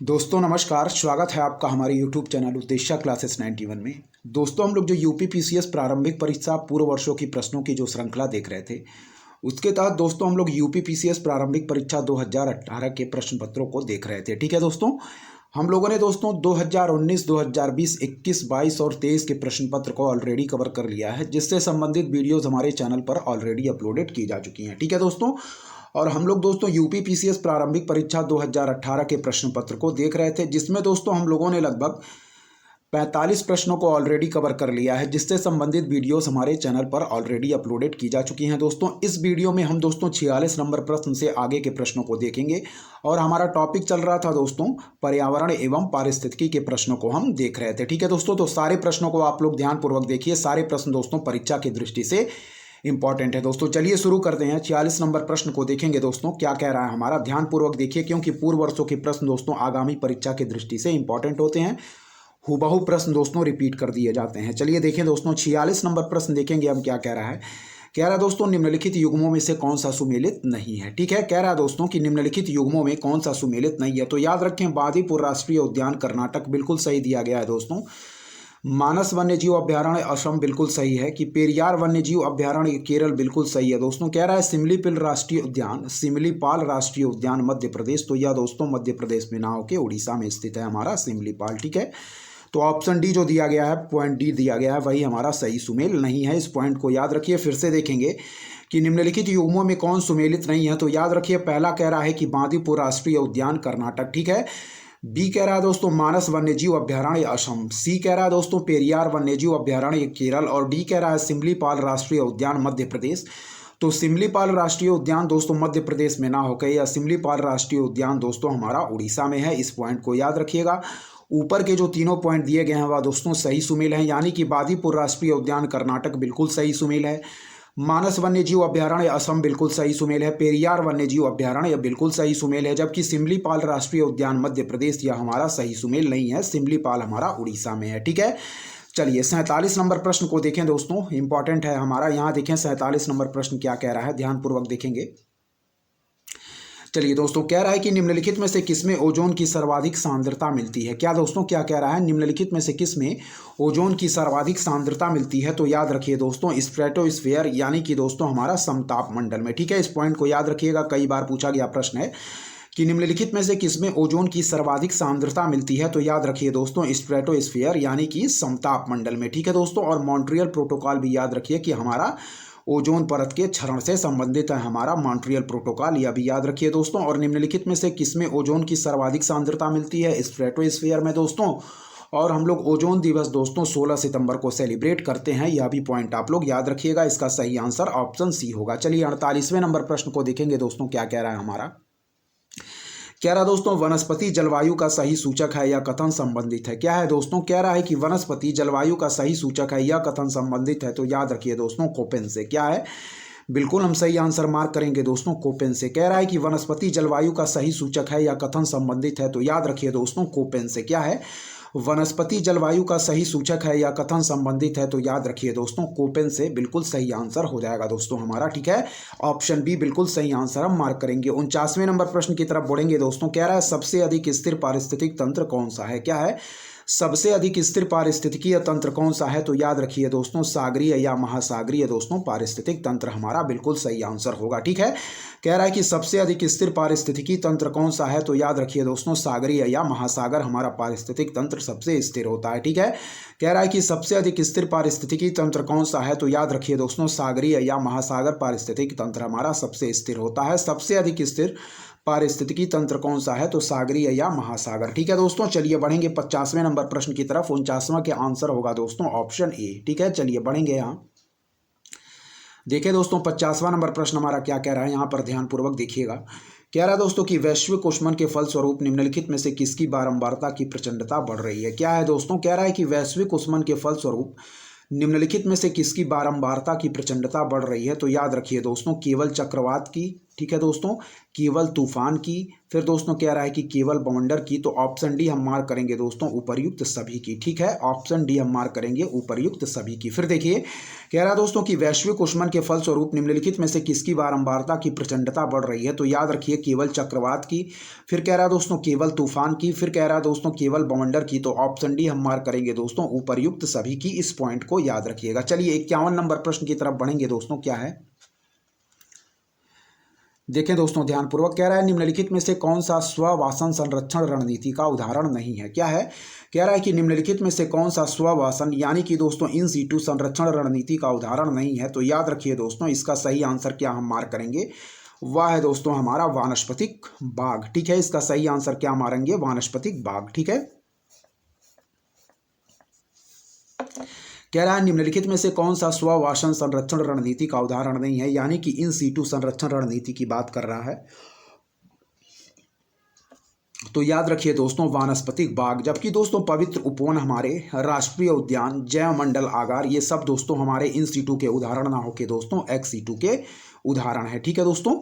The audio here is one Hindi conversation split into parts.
दोस्तों नमस्कार, स्वागत है आपका हमारे YouTube चैनल उद्देश्य क्लासेस 91 में। दोस्तों हम लोग जो यूपी पीसीएस प्रारंभिक परीक्षा पूर्व वर्षों की प्रश्नों की जो श्रृंखला देख रहे थे, उसके तहत दोस्तों हम लोग यूपी पीसीएस प्रारंभिक परीक्षा 2018 के प्रश्न पत्रों को देख रहे थे। ठीक है दोस्तों, हम लोगों ने दोस्तों 2019, 2020, 21, 22 और 23 के प्रश्न पत्र को ऑलरेडी कवर कर लिया है, जिससे संबंधित वीडियोज़ हमारे चैनल पर ऑलरेडी अपलोडेड की जा चुकी हैं। ठीक है दोस्तों, और हम लोग दोस्तों यूपी पीसीएस प्रारंभिक परीक्षा 2018 के प्रश्न पत्र को देख रहे थे, जिसमें दोस्तों हम लोगों ने लगभग 45 प्रश्नों को ऑलरेडी कवर कर लिया है, जिससे संबंधित वीडियोस हमारे चैनल पर ऑलरेडी अपलोडेड की जा चुकी हैं। दोस्तों इस वीडियो में हम दोस्तों 46 नंबर प्रश्न से आगे के प्रश्नों को देखेंगे और हमारा टॉपिक चल रहा था दोस्तों पर्यावरण एवं पारिस्थितिकी के प्रश्नों को हम देख रहे थे। ठीक है दोस्तों, तो सारे प्रश्नों को आप लोग ध्यानपूर्वक देखिए। सारे प्रश्न दोस्तों परीक्षा की दृष्टि से इंपॉर्टेंट है। दोस्तों चलिए शुरू करते हैं। 46 नंबर प्रश्न को देखेंगे दोस्तों, क्या कह रहा है हमारा, ध्यानपूर्वक देखिए, क्योंकि पूर्व वर्षों के प्रश्न दोस्तों आगामी परीक्षा की दृष्टि से इंपॉर्टेंट होते हैं। हुबहू प्रश्न दोस्तों रिपीट कर दिए जाते हैं। चलिए देखें दोस्तों, 46 नंबर प्रश्न देखेंगे हम क्या कह रहा है। कह रहा है दोस्तों निम्नलिखित युग्मों में से कौन सा सुमेलित नहीं है। ठीक है, कह रहा है दोस्तों कि निम्नलिखित युग्मों में कौन सा सुमेलित नहीं है। तो याद रखें, बांदीपुर राष्ट्रीय उद्यान कर्नाटक बिल्कुल सही दिया गया है दोस्तों। मानस वन्यजीव अभ्यारण्य असम बिल्कुल सही है। कि पेरियार वन्यजीव अभ्यारण्य केरल बिल्कुल सही है दोस्तों। कह रहा है सिमलीपाल राष्ट्रीय उद्यान, सिमलीपाल राष्ट्रीय उद्यान मध्य प्रदेश, तो यह दोस्तों मध्य प्रदेश में ना होकर उड़ीसा में स्थित है हमारा सिमलीपाल। ठीक है, तो ऑप्शन डी जो दिया गया है, पॉइंट डी दिया गया है, वही हमारा सही सुमेल नहीं है। इस पॉइंट को याद रखिए। फिर से देखेंगे कि निम्नलिखित युग्मों में कौन सुमेलित नहीं है। तो याद रखिए, पहला कह रहा है कि बांदीपुर राष्ट्रीय उद्यान कर्नाटक। ठीक है, बी कह रहा है दोस्तों मानस वन्यजीव अभ्यारण्य असम, सी कह रहा है दोस्तों पेरियार वन्यजीव अभ्यारण्य केरल, और डी कह रहा है सिमलीपाल राष्ट्रीय उद्यान मध्य प्रदेश। तो सिमलीपाल राष्ट्रीय उद्यान दोस्तों मध्य प्रदेश में ना होकर या सिमलीपाल राष्ट्रीय उद्यान दोस्तों हमारा उड़ीसा में है। इस पॉइंट को याद रखिएगा। ऊपर के जो तीनों पॉइंट दिए गए हैं वह दोस्तों सही सुमेल हैं, यानी कि बांदीपुर राष्ट्रीय उद्यान कर्नाटक बिल्कुल सही सुमेल है, मानस वन्यजीव अभ्यारण्य असम बिल्कुल सही सुमेल है, पेरियार वन्यजीव अभ्यारण्य बिल्कुल सही सुमेल है, जबकि सिमलीपाल राष्ट्रीय उद्यान मध्य प्रदेश यह हमारा सही सुमेल नहीं है। सिमलीपाल हमारा उड़ीसा में है। ठीक है, चलिए 47 नंबर प्रश्न को देखें दोस्तों, इंपॉर्टेंट है हमारा। यहाँ देखें 47 नंबर प्रश्न क्या कह रहा है, ध्यानपूर्वक देखेंगे। चलिए दोस्तों, कह रहा है कि निम्नलिखित में से किसमें ओजोन की सर्वाधिक सांद्रता मिलती है। क्या दोस्तों, क्या कह रहा है, निम्नलिखित में से किसमें ओजोन की सर्वाधिक सांद्रता मिलती है। तो याद रखिए दोस्तों स्ट्रेटोस्फीयर, यानी कि दोस्तों हमारा समताप मंडल में। ठीक है, इस पॉइंट को याद रखिएगा, कई बार पूछा गया प्रश्न है कि निम्नलिखित में से किसमें ओजोन की सर्वाधिक सांद्रता मिलती है। तो याद रखिए दोस्तों स्ट्रेटोस्फीयर, यानी कि समताप मंडल में। ठीक है दोस्तों, और मॉन्ट्रियल प्रोटोकॉल भी याद रखिए कि हमारा ओजोन परत के क्षरण से संबंधित है हमारा मॉन्ट्रियल प्रोटोकॉल, यह भी याद रखिए दोस्तों। और निम्नलिखित में से किसमें ओजोन की सर्वाधिक सांद्रता मिलती है, स्ट्रेटोस्फीयर में दोस्तों। और हम लोग ओजोन दिवस दोस्तों 16 सितंबर को सेलिब्रेट करते हैं, यह भी पॉइंट आप लोग याद रखिएगा। इसका सही आंसर ऑप्शन सी होगा। चलिए 48वें नंबर प्रश्न को देखेंगे दोस्तों, क्या कह रहा है हमारा। कह रहा दोस्तों वनस्पति जलवायु का सही सूचक है या कथन संबंधित है। क्या है दोस्तों, कह रहा है कि वनस्पति जलवायु का सही सूचक है या कथन संबंधित है। तो याद रखिए दोस्तों कोपेन से। क्या है, बिल्कुल हम सही आंसर मार्क करेंगे दोस्तों कोपेन से। कह रहा है कि वनस्पति जलवायु का सही सूचक है या कथन संबंधित है। तो याद रखिए दोस्तों कोपेन से। क्या है, वनस्पति जलवायु का सही सूचक है या कथन संबंधित है। तो याद रखिए दोस्तों कोपेन से बिल्कुल सही आंसर हो जाएगा दोस्तों हमारा। ठीक है, ऑप्शन बी बिल्कुल सही आंसर हम मार्क करेंगे। 49वें नंबर प्रश्न की तरफ बढ़ेंगे दोस्तों। कह रहा है सबसे अधिक स्थिर पारिस्थितिक तंत्र कौन सा है। क्या है, सबसे अधिक स्थिर पारिस्थितिकीय तंत्र कौन सा है। तो याद रखिए दोस्तों सागरीय या महासागरीय दोस्तों पारिस्थितिक तंत्र हमारा बिल्कुल सही आंसर होगा। ठीक है, कह रहा है कि सबसे अधिक स्थिर पारिस्थितिकी तंत्र कौन सा है। तो याद रखिए दोस्तों सागरीय या महासागर हमारा पारिस्थितिक तंत्र सबसे स्थिर होता है। ठीक है, कह रहा है कि सबसे अधिक स्थिर पारिस्थितिकी तंत्र कौन सा है। तो याद रखिए दोस्तों सागरीय या महासागर पारिस्थितिक तंत्र हमारा सबसे स्थिर होता है। सबसे अधिक स्थिर पारिस्थितिकी तंत्र कौन सा है। तो सागरीय या महासागर। ठीक है दोस्तों, चलिए बढ़ेंगे 50वें नंबर प्रश्न की तरफ। 49वां के आंसर होगा दोस्तों ऑप्शन ए। ठीक है, चलिए बढ़ेंगे यहाँ। देखिए दोस्तों 50वां नंबर प्रश्न हमारा क्या कह रहा है, यहाँ पर ध्यानपूर्वक देखिएगा। कह रहा है दोस्तों कि वैश्विक ऊष्मन के फलस्वरूप निम्नलिखित में से किसकी बारंबारता की प्रचंडता बढ़ रही है। क्या है दोस्तों, कह रहा है कि वैश्विक ऊष्मन के फलस्वरूप निम्नलिखित में से किसकी बारंबारता की प्रचंडता बढ़ रही है। तो याद रखिए दोस्तों केवल चक्रवात की। ठीक है दोस्तों, केवल तूफान की। फिर दोस्तों कह रहा है कि केवल बवंडर की, तो ऑप्शन डी हम मार्क करेंगे दोस्तों उपर्युक्त सभी की। ठीक है, ऑप्शन डी हम मार्क करेंगे उपर्युक्त सभी की। फिर देखिए कह रहा है दोस्तों कि वैश्विक ऊष्मन के फलस्वरूप निम्नलिखित में से किसकी बारंबारता की प्रचंडता बढ़ रही है, तो याद रखिए केवल चक्रवात की। फिर कह रहा है दोस्तों केवल तूफान की। फिर कह रहा है दोस्तों केवल बवंडर की, तो ऑप्शन डी हम मार्क करेंगे दोस्तों उपर्युक्त सभी की। इस पॉइंट को याद रखिएगा। चलिए 51 नंबर प्रश्न की तरफ बढ़ेंगे दोस्तों। क्या है, देखें दोस्तों ध्यानपूर्वक। कह रहा है निम्नलिखित में से कौन सा स्ववासन संरक्षण रणनीति का उदाहरण नहीं है। क्या है, कह रहा है कि निम्नलिखित में से कौन सा स्ववासन यानी कि दोस्तों इन सीटू संरक्षण रणनीति का उदाहरण नहीं है, तो याद रखिए दोस्तों इसका सही आंसर क्या हम मार्क करेंगे, वह है दोस्तों हमारा वानस्पतिक बाघ। ठीक है, इसका सही आंसर क्या मारेंगे, वानस्पतिक बाघ। ठीक है, कह रहा है निम्नलिखित में से कौन सा स्ववासन संरक्षण रणनीति का उदाहरण नहीं है, यानी कि इन सीटू संरक्षण रणनीति की बात कर रहा है। तो याद रखिए दोस्तों वानस्पतिक बाग। जबकि दोस्तों पवित्र उपवन, हमारे राष्ट्रीय उद्यान, जैव मंडल आगार, ये सब दोस्तों हमारे इन सीटू के उदाहरण ना होके दोस्तों एक्स सीटू के उदाहरण है। ठीक है दोस्तों,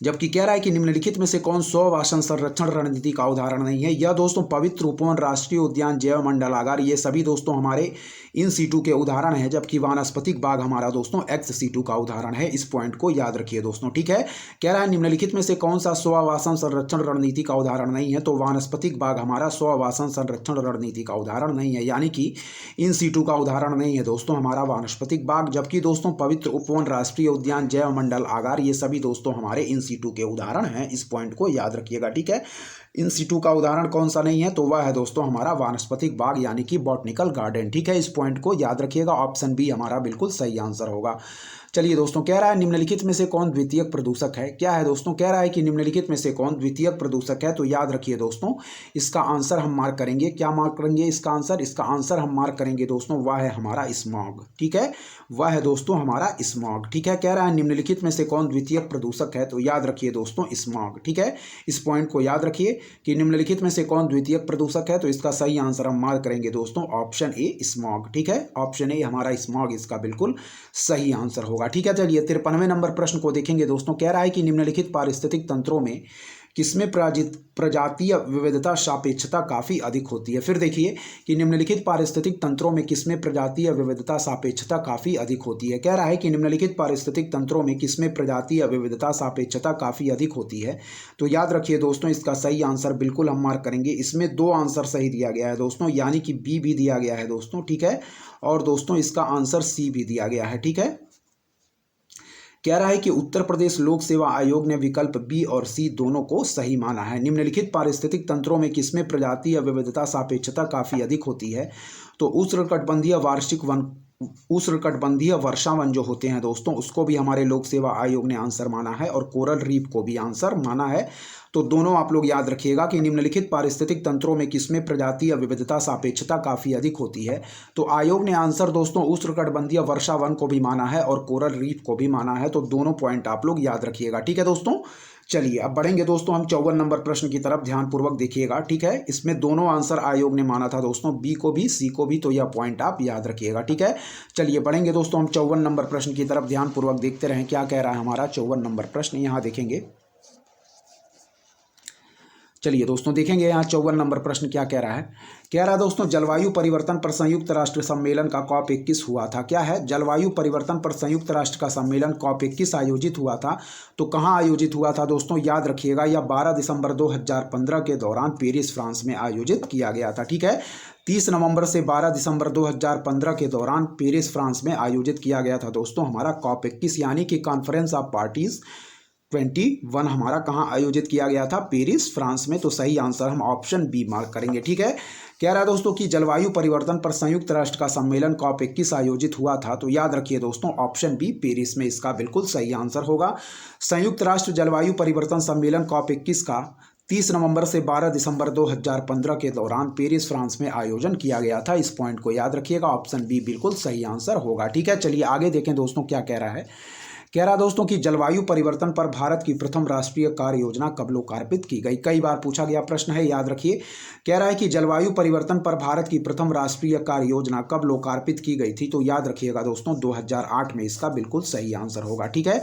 जबकि कह रहा है कि निम्नलिखित में से कौन स्ववासन संरक्षण रणनीति का उदाहरण नहीं है, यह दोस्तों पवित्र उपवन, राष्ट्रीय उद्यान, जैव मंडलागार, ये सभी दोस्तों हमारे इन सीटू के उदाहरण है। जबकि वानस्पतिक बाग हमारा दोस्तों एक्स सीटू का उदाहरण है। इस पॉइंट को याद रखिए दोस्तों। ठीक है, कह रहा है निम्नलिखित में से कौन सा स्ववासन संरक्षण रणनीति का उदाहरण नहीं है, तो वानस्पतिक बाग हमारा स्ववासन संरक्षण रणनीति का उदाहरण नहीं है, यानी कि इन सीटू का उदाहरण नहीं है दोस्तों हमारा वानस्पतिक बाग। जबकि दोस्तों पवित्र उपवन, राष्ट्रीय उद्यान, जैव मंडल आगार, ये सभी दोस्तों हमारे इन सीटू के उदाहरण हैं। इस पॉइंट को याद रखिएगा। ठीक है, इन सीटू का उदाहरण कौन सा नहीं है, तो वह है दोस्तों हमारा वानस्पतिक बाग यानी कि बॉटनिकल गार्डन। ठीक है, इस पॉइंट को याद रखिएगा। ऑप्शन बी हमारा बिल्कुल सही आंसर होगा। चलिए दोस्तों, कह रहा है निम्नलिखित में से कौन द्वितीयक प्रदूषक है। क्या है दोस्तों, कह रहा है कि निम्नलिखित में से कौन द्वितीयक प्रदूषक है, तो याद रखिए दोस्तों इसका आंसर हम मार्क करेंगे। क्या मार्क करेंगे इसका आंसर हम मार्क करेंगे दोस्तों, वह है हमारा स्मॉग। ठीक है, वह है दोस्तों हमारा स्मॉग। ठीक है, कह रहा है निम्नलिखित में से कौन द्वितीयक प्रदूषक है, तो याद रखिए दोस्तों स्मॉग। ठीक है, इस पॉइंट को याद रखिए कि निम्नलिखित में से कौन द्वितीयक प्रदूषक है, तो इसका सही आंसर हम मार्क करेंगे दोस्तों ऑप्शन ए स्मॉग। ठीक है, ऑप्शन ए हमारा स्मॉग इसका बिल्कुल सही आंसर होगा। ठीक है, चलिए 53वें नंबर प्रश्न को देखेंगे दोस्तों। कह रहा है कि निम्नलिखित पारिस्थितिक तंत्रों में किसमें प्रजातीय विविधता सापेक्षता काफ़ी अधिक होती है। फिर देखिए कि निम्नलिखित पारिस्थितिक तंत्रों में किसमें प्रजातीय विविधता सापेक्षता काफ़ी अधिक होती है। कह रहा है कि निम्नलिखित पारिस्थितिक तंत्रों में किसमें प्रजातीय विविधता सापेक्षता काफ़ी अधिक होती है, तो याद रखिए दोस्तों इसका सही आंसर बिल्कुल हम मार्क करेंगे। इसमें दो आंसर सही दिया गया है दोस्तों, यानी कि बी भी दिया गया है दोस्तों। ठीक है, और दोस्तों इसका आंसर सी भी दिया गया है। ठीक है, कह रहा है कि उत्तर प्रदेश लोक सेवा आयोग ने विकल्प बी और सी दोनों को सही माना है। निम्नलिखित पारिस्थितिक तंत्रों में किसमें प्रजातीय विविधता सापेक्षता काफ़ी अधिक होती है, तो उष्णकटिबंधीय वार्षिक वन, उष्णकटिबंधीय वर्षा वन जो होते हैं दोस्तों, उसको भी हमारे लोक सेवा आयोग ने आंसर माना है और कोरल रीफ को भी आंसर माना है। तो दोनों आप लोग याद रखिएगा कि निम्नलिखित पारिस्थितिक तंत्रों में किसमें प्रजातीय विविधता सापेक्षता काफ़ी अधिक होती है, तो आयोग ने आंसर दोस्तों उष्णकटिबंधीय वर्षा वन को भी माना है और कोरल रीफ को भी माना है। तो दोनों पॉइंट आप लोग याद रखिएगा। ठीक है दोस्तों, चलिए अब बढ़ेंगे दोस्तों हम 54 नंबर प्रश्न की तरफ, ध्यानपूर्वक देखिएगा। ठीक है, इसमें दोनों आंसर आयोग ने माना था दोस्तों, बी को भी सी को भी, तो यह पॉइंट आप याद रखिएगा। ठीक है, चलिए बढ़ेंगे दोस्तों हम 54 नंबर प्रश्न की तरफ, ध्यानपूर्वक देखते रहें क्या कह रहा है हमारा 54 नंबर प्रश्न। यहाँ देखेंगे, चलिए दोस्तों देखेंगे यहाँ 54 नंबर प्रश्न क्या कह रहा है। कह रहा है दोस्तों जलवायु परिवर्तन पर संयुक्त राष्ट्र सम्मेलन का COP 21 हुआ था। क्या है, जलवायु परिवर्तन पर संयुक्त राष्ट्र का सम्मेलन COP 21 आयोजित हुआ था। तो कहाँ आयोजित हुआ था दोस्तों, याद रखिएगा यह 12 दिसंबर 2015 के दौरान पेरिस फ्रांस में आयोजित किया गया था। ठीक है, 30 नवंबर से 12 दिसंबर 2015 के दौरान पेरिस फ्रांस में आयोजित किया गया था दोस्तों हमारा COP 21 यानी कि कॉन्फ्रेंस ऑफ पार्टीज 21 हमारा कहाँ आयोजित किया गया था, पेरिस फ्रांस में। तो सही आंसर हम ऑप्शन बी मार्क करेंगे। ठीक है, कह रहा है दोस्तों कि जलवायु परिवर्तन पर संयुक्त राष्ट्र का सम्मेलन COP 21 आयोजित हुआ था। तो याद रखिए दोस्तों ऑप्शन बी पेरिस में इसका बिल्कुल सही आंसर होगा। संयुक्त राष्ट्र जलवायु परिवर्तन सम्मेलन COP 21 का 30 नवंबर से 12 दिसंबर 2015 के दौरान पेरिस फ्रांस में आयोजन किया गया था। इस पॉइंट को याद रखिएगा, ऑप्शन बी बिल्कुल सही आंसर होगा। ठीक है, चलिए आगे देखें दोस्तों क्या कह रहा है। कह रहा है दोस्तों कि जलवायु परिवर्तन पर भारत की प्रथम राष्ट्रीय कार्य योजना कब लोकार्पित की गई। कई बार पूछा गया प्रश्न है, याद रखिए। कह रहा है कि जलवायु परिवर्तन पर भारत की प्रथम राष्ट्रीय कार्य योजना कब लोकार्पित की गई थी, तो याद रखिएगा दोस्तों 2008 में इसका बिल्कुल सही आंसर होगा। ठीक है,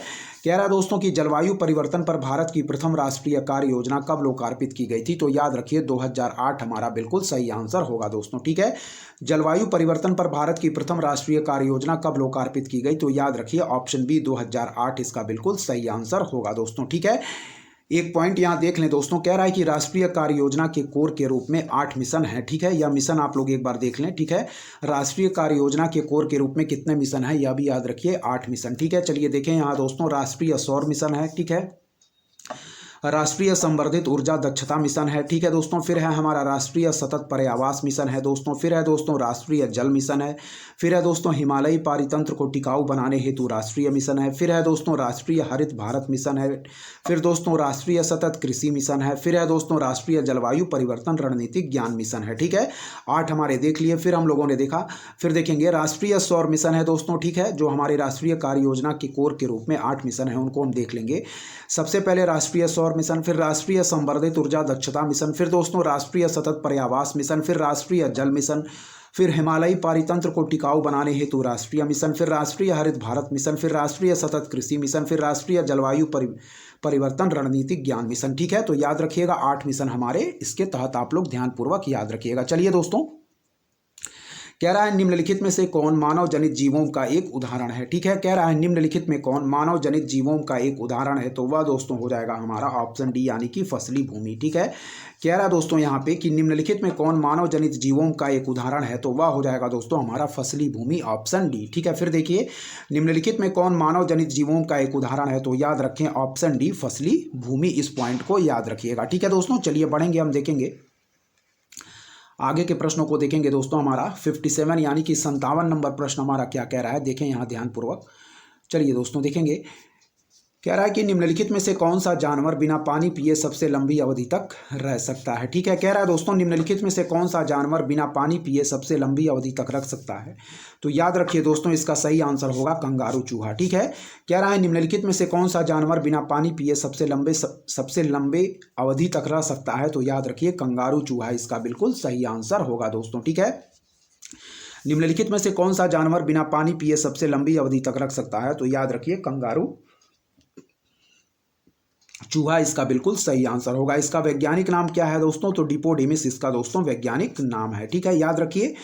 कह रहा है दोस्तों कि जलवायु परिवर्तन पर भारत की प्रथम राष्ट्रीय कार्य योजना कब लोकार्पित की गई थी, तो याद रखिए 2008 हमारा बिल्कुल सही आंसर होगा दोस्तों। ठीक है, जलवायु परिवर्तन पर भारत की प्रथम राष्ट्रीय कार्य योजना कब लोकार्पित की गई, तो याद रखिए ऑप्शन बी 2008 इसका बिल्कुल सही आंसर होगा दोस्तों। ठीक है, एक पॉइंट यहां देख लें दोस्तों, कह रहा है कि राष्ट्रीय कार्य योजना के कोर के रूप में 8 मिशन है। ठीक है, यह मिशन आप लोग एक बार देख लें। ठीक है, राष्ट्रीय कार्य योजना के कोर के रूप में कितने मिशन है, यह भी याद रखिए 8 मिशन। ठीक है, चलिए देखें यहाँ दोस्तों, राष्ट्रीय सौर मिशन है। ठीक है, राष्ट्रीय संवर्धित ऊर्जा दक्षता मिशन है। ठीक है दोस्तों, फिर है हमारा राष्ट्रीय सतत पर्यावास मिशन है दोस्तों, फिर है दोस्तों राष्ट्रीय जल मिशन है, फिर है दोस्तों हिमालयी पारितंत्र को टिकाऊ बनाने हेतु राष्ट्रीय मिशन है, फिर है दोस्तों राष्ट्रीय हरित भारत मिशन है, फिर दोस्तों राष्ट्रीय सतत कृषि मिशन है, फिर है दोस्तों राष्ट्रीय जलवायु परिवर्तन रणनीतिक ज्ञान मिशन है। ठीक है, 8 हमारे देख लिए। फिर हम लोगों ने देखा, फिर देखेंगे राष्ट्रीय सौर मिशन है दोस्तों। ठीक है, जो हमारे राष्ट्रीय कार्य योजना के कोर के रूप में 8 मिशन है, उनको हम देख लेंगे। सबसे पहले राष्ट्रीय सौर मिशन, फिर राष्ट्रीय संवर्धित ऊर्जा दक्षता मिशन, फिर दोस्तों राष्ट्रीय सतत पर्यावास मिशन, फिर राष्ट्रीय जल मिशन, फिर हिमालयी पारितंत्र को टिकाऊ बनाने हेतु राष्ट्रीय मिशन, फिर राष्ट्रीय हरित भारत मिशन, फिर राष्ट्रीय सतत कृषि मिशन, फिर राष्ट्रीय जलवायु परिवर्तन रणनीतिक ज्ञान मिशन। ठीक है, तो याद रखिएगा 8 मिशन हमारे इसके तहत आप लोग ध्यानपूर्वक याद रखिएगा। चलिए दोस्तों, कह रहा है निम्नलिखित में से कौन मानव जनित जीवों का एक उदाहरण है। ठीक है, कह रहा है निम्नलिखित में कौन मानव जनित जीवों का एक उदाहरण है, तो वह दोस्तों हो जाएगा हमारा ऑप्शन डी यानी कि फसली भूमि। ठीक है, कह रहा है दोस्तों यहाँ पे कि निम्नलिखित में कौन मानव जनित जीवों का एक उदाहरण है, तो वह हो जाएगा दोस्तों हमारा फसली भूमि, ऑप्शन डी। ठीक है, फिर देखिए निम्नलिखित में कौन मानव जनित जीवों का एक उदाहरण है, तो याद रखें ऑप्शन डी फसली भूमि। इस पॉइंट को याद रखिएगा। ठीक है दोस्तों, चलिए बढ़ेंगे, हम देखेंगे आगे के प्रश्नों को देखेंगे दोस्तों। हमारा 57 यानी कि 57 नंबर प्रश्न हमारा क्या कह रहा है, देखें यहाँ ध्यानपूर्वक। चलिए दोस्तों देखेंगे, कह रहा है कि निम्नलिखित में से कौन सा जानवर बिना पानी पिए सबसे लंबी अवधि तक रह सकता है। ठीक है, कह रहा है दोस्तों निम्नलिखित में से कौन सा जानवर बिना पानी पिए सबसे लंबी अवधि तक रख सकता है, तो याद रखिए दोस्तों इसका सही आंसर होगा कंगारू चूहा। ठीक है, कह रहा है निम्नलिखित में से कौन सा जानवर बिना पानी पिए सबसे लंबे अवधि तक रह सकता है, तो याद रखिए कंगारू चूहा इसका बिल्कुल सही आंसर होगा दोस्तों। ठीक है, निम्नलिखित में से कौन सा जानवर बिना पानी पिए सबसे लंबी अवधि तक रख सकता है, तो याद रखिए कंगारू चूहा इसका बिल्कुल सही आंसर होगा। इसका वैज्ञानिक नाम क्या है दोस्तों, तो डिपोडिमिस इसका दोस्तों वैज्ञानिक नाम है। ठीक है, याद रखिए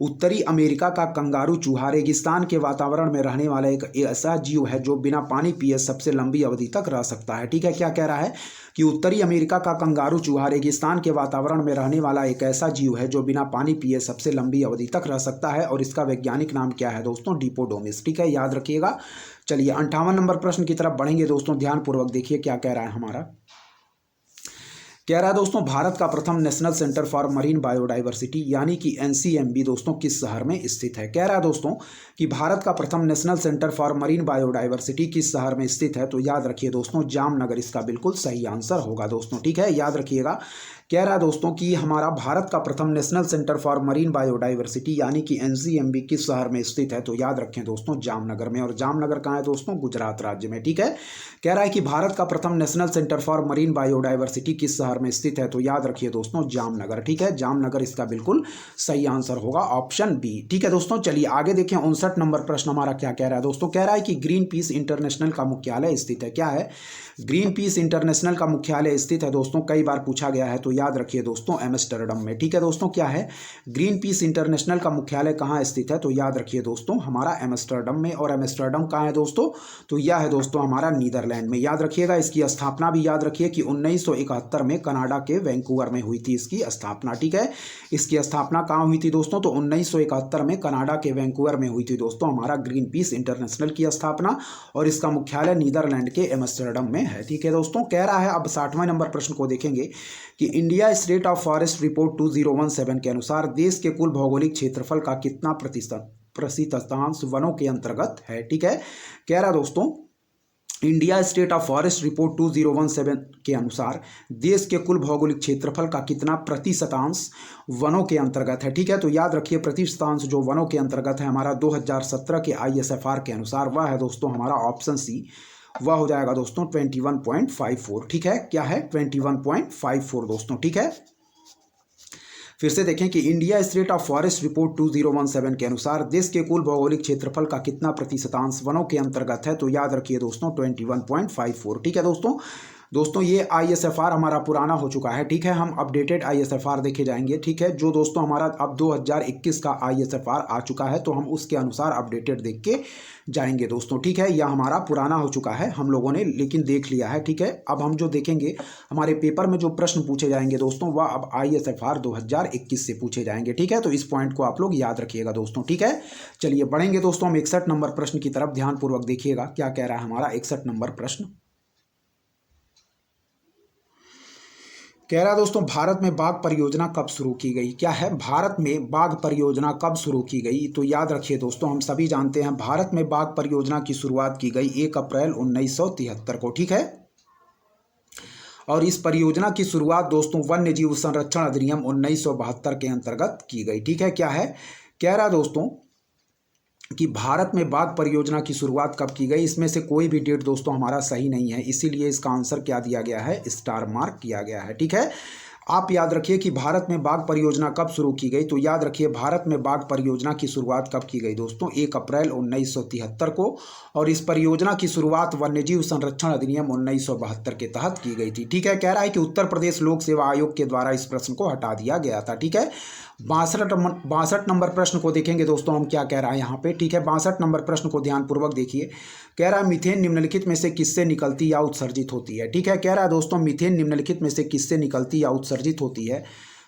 उत्तरी अमेरिका का कंगारू चूहा रेगिस्तान के वातावरण में रहने वाला एक ऐसा जीव है जो बिना पानी पिए सबसे लंबी अवधि तक रह सकता है। ठीक है, क्या कह रहा है कि उत्तरी अमेरिका का कंगारू चूहा रेगिस्तान के वातावरण में रहने वाला एक ऐसा जीव है जो बिना पानी पिए सबसे लंबी अवधि तक रह सकता है, और इसका वैज्ञानिक नाम क्या है दोस्तों, डिपोडोमिस। ठीक है, याद रखिएगा। चलिए 58 नंबर प्रश्न की तरफ बढ़ेंगे दोस्तों, ध्यानपूर्वक देखिए क्या कह रहा है हमारा। कह रहा है दोस्तों भारत का प्रथम national centre for marine biodiversity यानी कि एनसीएमबी दोस्तों किस शहर में स्थित है। कह रहा है दोस्तों कि भारत का प्रथम national centre for marine biodiversity किस शहर में स्थित है, तो याद रखिए दोस्तों जामनगर इसका बिल्कुल सही आंसर होगा दोस्तों। ठीक है, याद रखिएगा। कह रहा है दोस्तों कि हमारा भारत का प्रथम national centre for marine biodiversity यानी कि एनसीएमबी किस शहर में स्थित है, तो याद रखें दोस्तों जामनगर में, और जामनगर कहाँ है दोस्तों, गुजरात राज्य में। ठीक है, कह रहा है कि भारत का प्रथम national centre for marine biodiversity किस शहर में स्थित है, तो याद रखिए दोस्तों जामनगर। ठीक है, जामनगर इसका बिल्कुल सही आंसर होगा, ऑप्शन बी। ठीक है दोस्तों, चलिए आगे देखें 59 नंबर प्रश्न हमारा क्या कह रहा है दोस्तों। कह रहा है कि ग्रीन पीस इंटरनेशनल का मुख्यालय स्थित है। क्या है, ग्रीन पीस इंटरनेशनल का मुख्यालय स्थित है दोस्तों, कई बार पूछा गया है, तो याद रखिए दोस्तों एम्स्टर्डम में। ठीक है दोस्तों, क्या है ग्रीन पीस इंटरनेशनल का मुख्यालय कहाँ स्थित है, तो याद रखिए दोस्तों हमारा एम्स्टर्डम में, और एम्स्टर्डम कहाँ है दोस्तों, तो यह है दोस्तों हमारा नीदरलैंड में। याद रखिएगा, इसकी स्थापना भी याद रखिए कि 1971 में कनाडा के वैंकूवर में हुई थी इसकी स्थापना। ठीक है, इसकी स्थापना कहाँ हुई थी दोस्तों, तो 1971 में कनाडा के वैंकूवर में हुई थी दोस्तों हमारा ग्रीन पीस इंटरनेशनल की स्थापना, और इसका मुख्यालय नीदरलैंड के एम्स्टर्डम में है। ठीक है दोस्तों, कह रहा है अब 60वें नंबर प्रश्न को देखेंगे कि India state of forest report 2017 के अनुसार देश के कुल भौगोलिक क्षेत्रफल का कितना प्रतिशतांश वनों के अंतर्गत है। ठीक है, कह रहा दोस्तों India state of forest report 2017 के अनुसार देश के कुल भौगोलिक क्षेत्रफल का कितना प्रतिशतांश वनों के अंतर्गत है। ठीक है, तो याद रखिए प्रतिशतांश जो वनों के अंतर्गत है हमारा 2017 के ISFR के अनुसार वह है दोस्तों हमारा ऑप्शन सी, वह हो जाएगा दोस्तों 21.54। ठीक है, क्या है 21.54 दोस्तों। ठीक है, फिर से देखें कि India state of forest report 2017 के अनुसार देश के कुल भौगोलिक क्षेत्रफल का कितना प्रतिशतांश वनों के अंतर्गत है, तो याद रखिए दोस्तों 21.54। ठीक है दोस्तों ये ISFR हमारा पुराना हो चुका है। ठीक है, हम अपडेटेड ISFR देखे जाएंगे। ठीक है, जो दोस्तों हमारा अब 2021 का ISFR आ चुका है तो हम उसके अनुसार अपडेटेड देख के जाएंगे दोस्तों। ठीक है, यह हमारा पुराना हो चुका है, हम लोगों ने लेकिन देख लिया है। ठीक है, अब हम जो देखेंगे हमारे पेपर में जो प्रश्न पूछे जाएंगे दोस्तों वह अब ISFR 2021 से पूछे जाएंगे। ठीक है, तो इस पॉइंट को आप लोग याद रखिएगा दोस्तों। ठीक है, चलिए बढ़ेंगे दोस्तों हम 61 नंबर प्रश्न की तरफ। ध्यानपूर्वक देखिएगा क्या कह रहा है हमारा 61 नंबर प्रश्न। कह रहा है दोस्तों भारत में बाघ परियोजना कब शुरू की गई। क्या है, भारत में बाघ परियोजना कब शुरू की गई, तो याद रखिए दोस्तों हम सभी जानते हैं भारत में बाघ परियोजना की शुरुआत की गई 1 अप्रैल 1973 को। ठीक है, और इस परियोजना की शुरुआत दोस्तों वन्य जीव संरक्षण अधिनियम 1972 के अंतर्गत की गई। ठीक है, क्या है, कह रहा दोस्तों कि भारत में बाघ परियोजना की शुरुआत कब की गई। इसमें से कोई भी डेट दोस्तों हमारा सही नहीं है, इसीलिए इसका आंसर क्या दिया गया है, स्टार मार्क किया गया है। ठीक है, आप याद रखिए कि भारत में बाघ परियोजना कब शुरू की गई, तो याद रखिए भारत में बाघ परियोजना की शुरुआत कब की गई दोस्तों 1 अप्रैल 1973 को, और इस परियोजना की शुरुआत वन्यजीव संरक्षण अधिनियम 1972 के तहत की गई थी। ठीक है, कह रहा है कि उत्तर प्रदेश लोक सेवा आयोग के द्वारा इस प्रश्न को हटा दिया गया था। ठीक है, 62 नंबर प्रश्न को देखेंगे दोस्तों हम क्या कह रहा है यहाँ पे। ठीक है, 62 नंबर प्रश्न को ध्यानपूर्वक देखिए। कह रहा है मीथेन निम्नलिखित में से किससे निकलती या उत्सर्जित होती है। ठीक है, कह रहा है दोस्तों मीथेन निम्नलिखित में से किससे निकलती या उत्सर्जित होती है,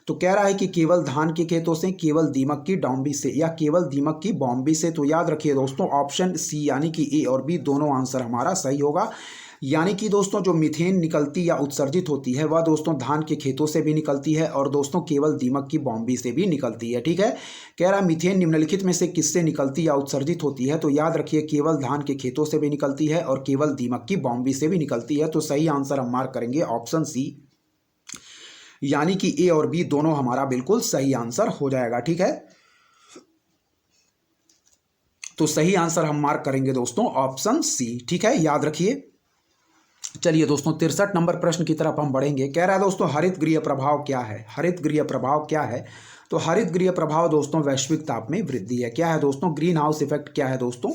तो कह रहा है कि केवल धान के खेतों से, केवल दीमक की डॉम्बी से, या केवल दीमक की बॉम्बी से। तो याद रखिए दोस्तों ऑप्शन सी यानी कि ए और बी दोनों आंसर हमारा सही होगा। यानी कि दोस्तों जो मीथेन निकलती या उत्सर्जित होती है वह दोस्तों धान के खेतों से भी निकलती है और दोस्तों केवल दीमक की बॉम्बी से भी निकलती है। ठीक है, कह रहा है मीथेन निम्नलिखित में से किससे निकलती या उत्सर्जित होती है, तो याद रखिए केवल धान के खेतों से भी निकलती है और केवल दीमक की बॉम्बी से भी निकलती है। तो सही आंसर हम मार्क करेंगे ऑप्शन सी, यानी कि ए और बी दोनों हमारा बिल्कुल सही आंसर हो जाएगा। ठीक है, तो सही आंसर हम मार्क करेंगे दोस्तों ऑप्शन सी। ठीक है, याद रखिए। चलिए दोस्तों 63 नंबर प्रश्न की तरफ हम बढ़ेंगे। कह रहा है दोस्तों हरित गृह प्रभाव क्या है। हरित गृह प्रभाव क्या है, तो हरित गृह प्रभाव दोस्तों वैश्विक ताप में वृद्धि है। क्या है दोस्तों, ग्रीन हाउस इफेक्ट क्या है दोस्तों,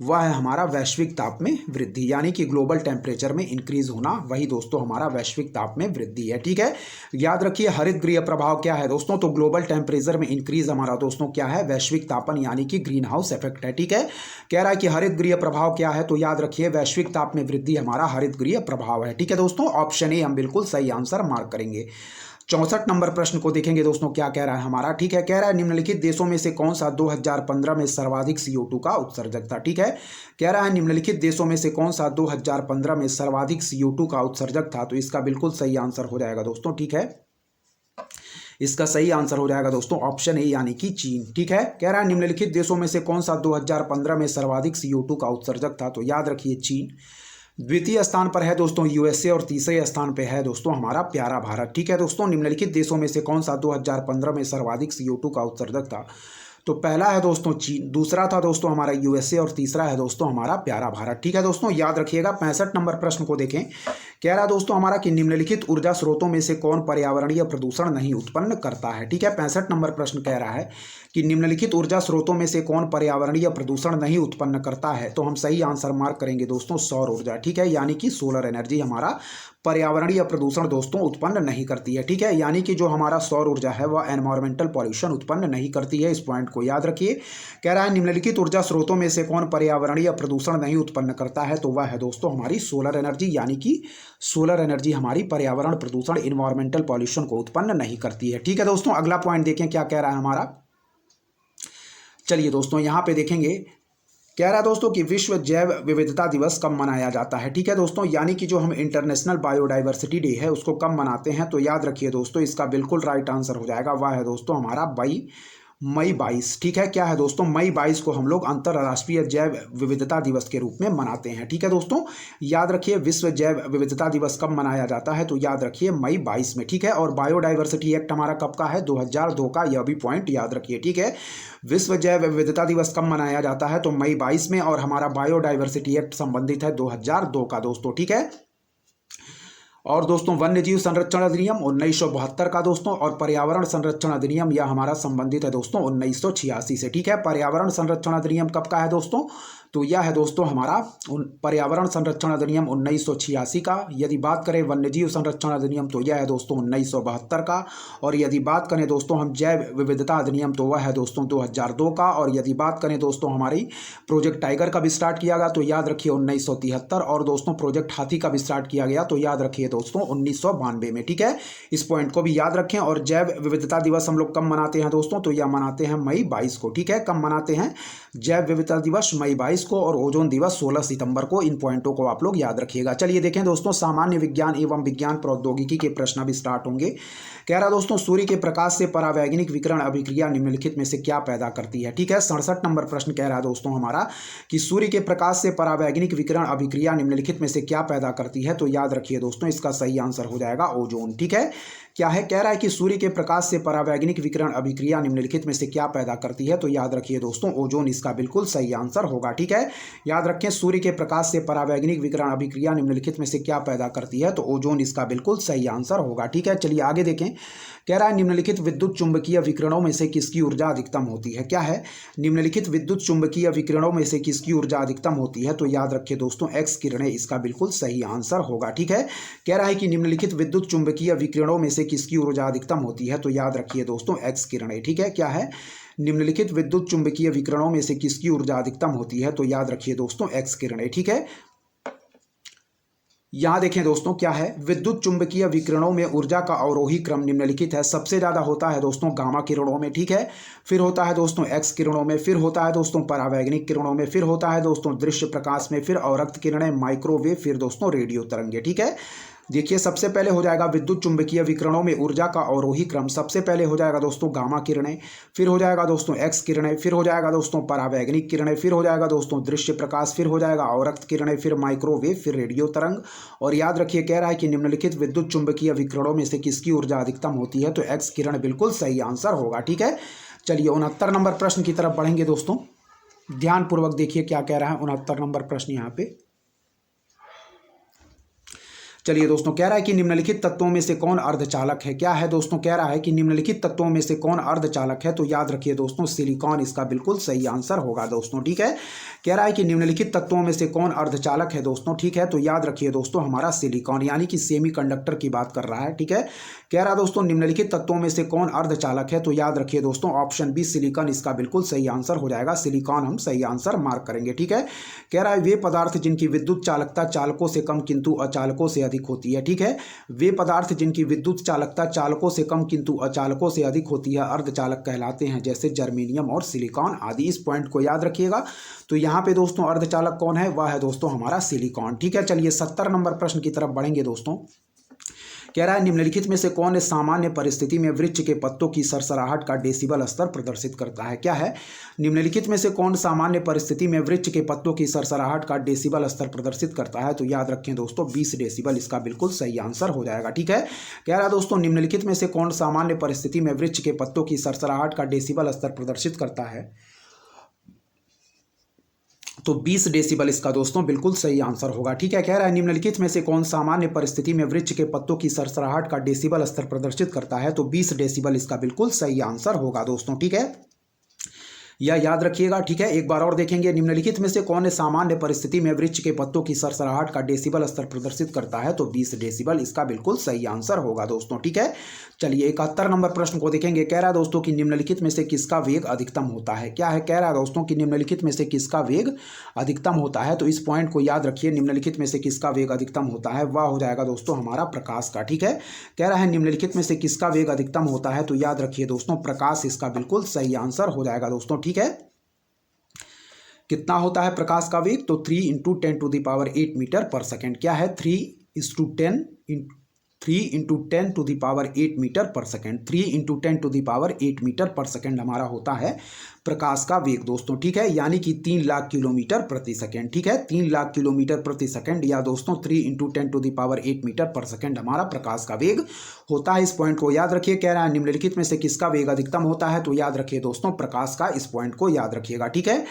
वह है हमारा वैश्विक ताप में वृद्धि, यानी कि ग्लोबल टेम्परेचर में इंक्रीज होना, वही दोस्तों हमारा वैश्विक ताप में वृद्धि है। ठीक है, याद रखिए हरित गृह प्रभाव क्या है दोस्तों, तो ग्लोबल टेम्परेचर में इंक्रीज हमारा दोस्तों क्या है, वैश्विक तापन यानी कि ग्रीन हाउस इफेक्ट है। ठीक है, कह रहा है कि हरित गृह प्रभाव क्या है, तो याद रखिए वैश्विक ताप में वृद्धि हमारा हरित गृह प्रभाव है। ठीक है दोस्तों, ऑप्शन ए हम बिल्कुल सही आंसर मार्क करेंगे। 64 नंबर प्रश्न को देखेंगे दोस्तों क्या कह रहा है हमारा। ठीक है, कह रहा है निम्नलिखित देशों में से कौन सा 2015 में सर्वाधिक CO2 का उत्सर्जक था। ठीक है, कह रहा है निम्नलिखित देशों में से कौन सा 2015 में सर्वाधिक CO2 का उत्सर्जक था, तो इसका बिल्कुल सही आंसर हो जाएगा दोस्तों। ठीक है, इसका सही आंसर हो जाएगा दोस्तों ऑप्शन ए यानी कि चीन। ठीक है, कह रहा है निम्नलिखित देशों में से कौन सा 2015 में सर्वाधिक CO2 का उत्सर्जक था, तो याद रखिए चीन। द्वितीय स्थान पर है दोस्तों USA और तीसरे स्थान पे है दोस्तों हमारा प्यारा भारत। ठीक है दोस्तों, निम्नलिखित देशों में से कौन सा 2015 में सर्वाधिक CO2 का उत्सर्जक था, तो पहला है दोस्तों चीन, दूसरा था दोस्तों हमारा USA और तीसरा है दोस्तों हमारा प्यारा भारत। ठीक है दोस्तों, याद रखिएगा। 65 नंबर प्रश्न को देखें। कह रहा दोस्तों हमारा कि निम्नलिखित ऊर्जा स्रोतों में से कौन पर्यावरणीय प्रदूषण नहीं उत्पन्न करता है। ठीक है, 65 नंबर प्रश्न कह रहा है कि निम्नलिखित ऊर्जा स्रोतों में से कौन पर्यावरणीय प्रदूषण नहीं उत्पन्न करता है, तो हम सही आंसर मार्क करेंगे दोस्तों सौर ऊर्जा। ठीक है, यानी कि सोलर एनर्जी हमारा पर्यावरणीय प्रदूषण दोस्तों उत्पन्न नहीं करती है। ठीक है, यानी कि जो हमारा सौर ऊर्जा है वह एनवायरमेंटल पॉल्यूशन उत्पन्न नहीं करती है। इस पॉइंट को याद रखिए। कह रहा है निम्नलिखित ऊर्जा स्रोतों में से कौन पर्यावरणीय प्रदूषण नहीं उत्पन्न करता है, तो वह है दोस्तों हमारी सोलर एनर्जी, यानी कि सोलर एनर्जी हमारी पर्यावरण प्रदूषण इन्वायरमेंटल पॉल्यूशन को उत्पन्न नहीं करती है। ठीक है दोस्तों, अगला पॉइंट देखें क्या कह रहा है हमारा। चलिए दोस्तों यहाँ पे देखेंगे। कह रहा है दोस्तों कि विश्व जैव विविधता दिवस कब मनाया जाता है। ठीक है दोस्तों, यानी कि जो हम इंटरनेशनल बायोडाइवर्सिटी डे है उसको कब मनाते हैं, तो याद रखिए दोस्तों इसका बिल्कुल राइट आंसर हो जाएगा, वह है दोस्तों हमारा 22 मई 22, ठीक है। क्या है दोस्तों, मई 22 को हम लोग अंतर्राष्ट्रीय जैव विविधता दिवस के रूप में मनाते हैं, ठीक है दोस्तों। याद रखिए विश्व जैव विविधता दिवस कब मनाया जाता है, तो याद रखिए मई 22 में, ठीक है। और बायोडाइवर्सिटी एक्ट हमारा कब का है, 2002 का, यह भी पॉइंट याद रखिए, ठीक है। विश्व जैव विविधता दिवस कब मनाया जाता है, तो मई 22 में, और हमारा बायोडाइवर्सिटी एक्ट संबंधित है 2002 का दोस्तों, ठीक है। और दोस्तों वन्य जीव संरक्षण अधिनियम 1972 का दोस्तों, और पर्यावरण संरक्षण अधिनियम यह हमारा संबंधित है दोस्तों 1986 से, ठीक है। पर्यावरण संरक्षण अधिनियम कब का है दोस्तों, तो यह है दोस्तों हमारा पर्यावरण संरक्षण अधिनियम 1986 का। यदि बात करें वन्य जीव संरक्षण अधिनियम तो यह है दोस्तों 1972 का। और यदि बात करें दोस्तों हम जैव विविधता अधिनियम तो वह है दोस्तों 2002 का। और यदि बात करें दोस्तों हमारी प्रोजेक्ट टाइगर का भी स्टार्ट किया गया तो याद रखिए 1973। और दोस्तों प्रोजेक्ट हाथी का भी स्टार्ट किया गया तो याद रखिए दोस्तों 1992 में, ठीक है। इस पॉइंट को भी याद रखें। और जैव विविधता दिवस हम लोग कब मनाते हैं दोस्तों, तो यह मनाते हैं मई 22 को, ठीक है। कब मनाते हैं जैव विविधता दिवस, मई 22 को, और ओजोन दिवस 16 सितंबर को। इन पॉइंटों को आप लोग याद रखिएगा। चलिए देखें दोस्तों, सामान्य विज्ञान एवं विज्ञान प्रौद्योगिकी के प्रश्न भी स्टार्ट होंगे। कह रहा दोस्तों सूर्य के प्रकाश से परावैज्ञानिक विकिरण अभिक्रिया निम्नलिखित में से क्या पैदा करती है, ठीक है। 67 नंबर प्रश्न कह रहा है दोस्तों हमारा कि सूर्य के प्रकाश से परावैज्ञानिक विकिरण अभिक्रिया निम्नलिखित में से क्या पैदा करती है, तो याद रखिए दोस्तों इसका सही आंसर हो जाएगा ओजोन, ठीक है। क्या है, कह रहा है कि सूर्य के प्रकाश से परावैज्ञानिक विकिरण अभिक्रिया निम्नलिखित में से क्या पैदा करती है, तो याद रखिए दोस्तों ओजोन इसका बिल्कुल सही आंसर होगा, ठीक है। याद रखें सूर्य के प्रकाश से परावैज्ञानिक विकिरण अभिक्रिया निम्नलिखित में से क्या पैदा करती है, तो ओजोन इसका बिल्कुल सही आंसर होगा, ठीक है। चलिए आगे देखें। कह रहा है निम्नलिखित विद्युत चुंबकीय विकिरणों में से किसकी ऊर्जा अधिकतम होती है। क्या है, निम्नलिखित विद्युत चुंबकीय विकिरणों में से किसकी ऊर्जा अधिकतम होती है, तो याद रखिए दोस्तों एक्स किरणें इसका बिल्कुल सही आंसर होगा, ठीक है। कह रहा है कि निम्नलिखित विद्युत चुंबकीय विकिरणों में से किसकी ऊर्जा अधिकतम होती है, तो याद रखिए दोस्तों एक्स किरणें, ठीक है। क्या है, निम्नलिखित विद्युत चुंबकीय विकिरणों में से किसकी ऊर्जा अधिकतम होती है, तो याद रखिए दोस्तों एक्स किरणें, ठीक है। यहां देखें दोस्तों क्या है, विद्युत चुंबकीय विकिरणों में ऊर्जा का अवरोही क्रम निम्नलिखित है। सबसे ज्यादा होता है दोस्तों गामा किरणों में, ठीक है। फिर होता है दोस्तों एक्स किरणों में, फिर होता है दोस्तों परावैज्ञानिक किरणों में, फिर होता है दोस्तों दृश्य प्रकाश में, फिर अवरक्त किरणें, माइक्रोवेव, फिर दोस्तों रेडियो तरंगे, ठीक है। देखिए सबसे पहले हो जाएगा विद्युत चुंबकीय विकिरणों में ऊर्जा का अवरोही क्रम। सबसे पहले हो जाएगा दोस्तों गामा किरणें, फिर हो जाएगा दोस्तों एक्स किरणें, फिर हो जाएगा दोस्तों परावैज्ञानिक किरणें, फिर हो जाएगा दोस्तों दृश्य प्रकाश, फिर हो जाएगा अवरक्त किरणें, फिर माइक्रोवेव, फिर रेडियो तरंग। और याद रखिए कह रहा है कि निम्नलिखित विद्युत चुंबकीय विकिरणों में से किसकी ऊर्जा अधिकतम होती है, तो एक्स किरण बिल्कुल सही आंसर होगा, ठीक है। चलिए 69 नंबर प्रश्न की तरफ बढ़ेंगे दोस्तों। ध्यानपूर्वक देखिए क्या कह रहा है 69 नंबर प्रश्न यहाँ पे। चलिए दोस्तों कह रहा है कि निम्नलिखित तत्वों में से कौन अर्धचालक है। क्या है दोस्तों, कह रहा है कि निम्नलिखित तत्वों में से कौन अर्धचालक है, तो याद रखिए दोस्तों सिलिकॉन इसका बिल्कुल सही आंसर होगा दोस्तों, ठीक है। कह रहा है कि निम्नलिखित तत्वों में से कौन अर्धचालक है दोस्तों, ठीक है। तो याद रखिए दोस्तों हमारा सिलिकॉन यानी कि सेमीकंडक्टर की बात कर रहा है, ठीक है। कह रहा दोस्तों निम्नलिखित तत्वों में से कौन अर्धचालक है, तो याद रखिए दोस्तों ऑप्शन बी सिलिकॉन इसका बिल्कुल सही आंसर हो जाएगा। सिलिकॉन हम सही आंसर मार्क करेंगे, ठीक है। कह रहा है वे पदार्थ जिनकी विद्युत चालकता चालकों से कम किंतु अचालकों से अधिक होती है, ठीक है। वे पदार्थ जिनकी विद्युत चालकता चालकों से कम किंतु अचालकों से अधिक होती है अर्धचालक कहलाते हैं, जैसे जर्मेनियम और सिलिकॉन आदि। इस पॉइंट को याद रखिएगा। तो यहाँ पे दोस्तों अर्धचालक कौन है, वह है दोस्तों हमारा सिलिकॉन, ठीक है। चलिए 70 नंबर प्रश्न की तरफ बढ़ेंगे दोस्तों। कह रहा है निम्नलिखित में से कौन सामान्य परिस्थिति में वृक्ष के पत्तों की सरसराहट का डेसिबल स्तर प्रदर्शित करता है। क्या है, निम्नलिखित में से कौन सामान्य परिस्थिति में वृक्ष के पत्तों की सरसराहट का डेसिबल स्तर प्रदर्शित करता है, तो याद रखें दोस्तों 20 डेसिबल इसका बिल्कुल सही आंसर हो जाएगा, ठीक है। कह रहा है दोस्तों निम्नलिखित में से कौन सामान्य परिस्थिति में वृक्ष के पत्तों की सरसराहट का डेसिबल स्तर प्रदर्शित करता है, तो 20 डेसिबल इसका दोस्तों बिल्कुल सही आंसर होगा, ठीक है। कह रहा है निम्नलिखित में से कौन सामान्य परिस्थिति में वृक्ष के पत्तों की सरसराहट का डेसिबल स्तर प्रदर्शित करता है, तो 20 डेसिबल इसका बिल्कुल सही आंसर होगा दोस्तों, ठीक है। यह याद रखिएगा, ठीक है। एक बार और देखेंगे, निम्नलिखित में से कौन सामान्य परिस्थिति में वृक्ष के पत्तों की सरसराहट का डेसिबल स्तर प्रदर्शित करता है, तो 20 डेसिबल इसका बिल्कुल सही आंसर होगा दोस्तों, ठीक है। चलिए 71 नंबर प्रश्न को देखेंगे। कह रहा है दोस्तों कि निम्नलिखित में से किसका वेग अधिकतम होता है। क्या है, कह रहा है दोस्तों कि निम्नलिखित में से किसका वेग अधिकतम होता है, तो इस पॉइंट को याद रखिए। निम्नलिखित में से किसका वेग अधिकतम होता है, वह हो जाएगा दोस्तों हमारा प्रकाश का, ठीक है। कह रहा है निम्नलिखित में से किसका वेग अधिकतम होता है, तो याद रखिए दोस्तों प्रकाश इसका बिल्कुल सही आंसर हो जाएगा दोस्तों, ठीक है। कितना होता है प्रकाश का वेग, तो 3 × 10⁸ मीटर पर सेकेंड। क्या है, 3 × 10 3 × 10⁸ मीटर पर सेकेंड। 3 × 10⁸ मीटर पर सेकेंड हमारा होता है प्रकाश का वेग दोस्तों, ठीक है, यानी कि 3 लाख किलोमीटर प्रति सेकेंड, ठीक है, 3 लाख किलोमीटर प्रति सेकेंड, या दोस्तों 3 × 10⁸ मीटर पर सेकेंड हमारा प्रकाश का वेग होता है। इस पॉइंट को याद रखिए। कह रहा है निम्नलिखित में से किसका वेग अधिकतम होता है, तो याद रखिए दोस्तों प्रकाश का, इस पॉइंट को याद रखिएगा, ठीक है।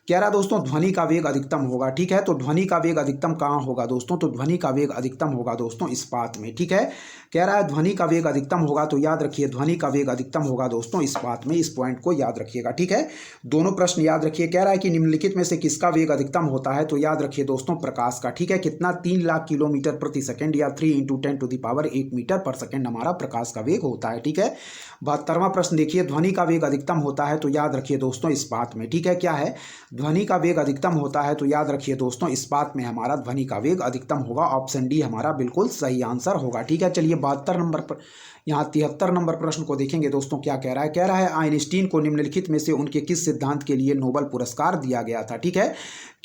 कह रहा दोस्तों ध्वनि का वेग अधिकतम होगा, ठीक है, तो ध्वनि का वेग अधिकतम कहाँ होगा दोस्तों, तो ध्वनि का वेग अधिकतम होगा दोस्तों इस्पात में, ठीक है। कह रहा है ध्वनि का वेग अधिकतम होगा, तो याद रखिए ध्वनि का वेग अधिकतम होगा दोस्तों इस्पात में, इस पॉइंट को याद रखिएगा, ठीक है। दोनों प्रश्न याद रखिए। कह रहा है कि निम्नलिखित में से किसका वेग अधिकतम होता है, तो याद रखिए दोस्तों प्रकाश का, ठीक है। कितना, 3 लाख किलोमीटर प्रति सेकेंड, या 3 × 10⁸ मीटर पर सेकेंड हमारा प्रकाश का वेग होता है, ठीक है। 72वां प्रश्न देखिए, ध्वनि का वेग अधिकतम होता है, तो याद रखिए दोस्तों इस्पात में, ठीक है। क्या है, ध्वनि का वेग अधिकतम होता है, तो याद रखिए दोस्तों इस्पात में हमारा ध्वनि का वेग अधिकतम होगा। ऑप्शन डी हमारा बिल्कुल सही आंसर होगा, ठीक है। चलिए 72 नंबर पर, यहाँ 73 नंबर प्रश्न को देखेंगे दोस्तों। क्या कह रहा है, कह रहा है आइंस्टीन को निम्नलिखित में से उनके किस सिद्धांत के लिए नोबेल पुरस्कार दिया गया था, ठीक है।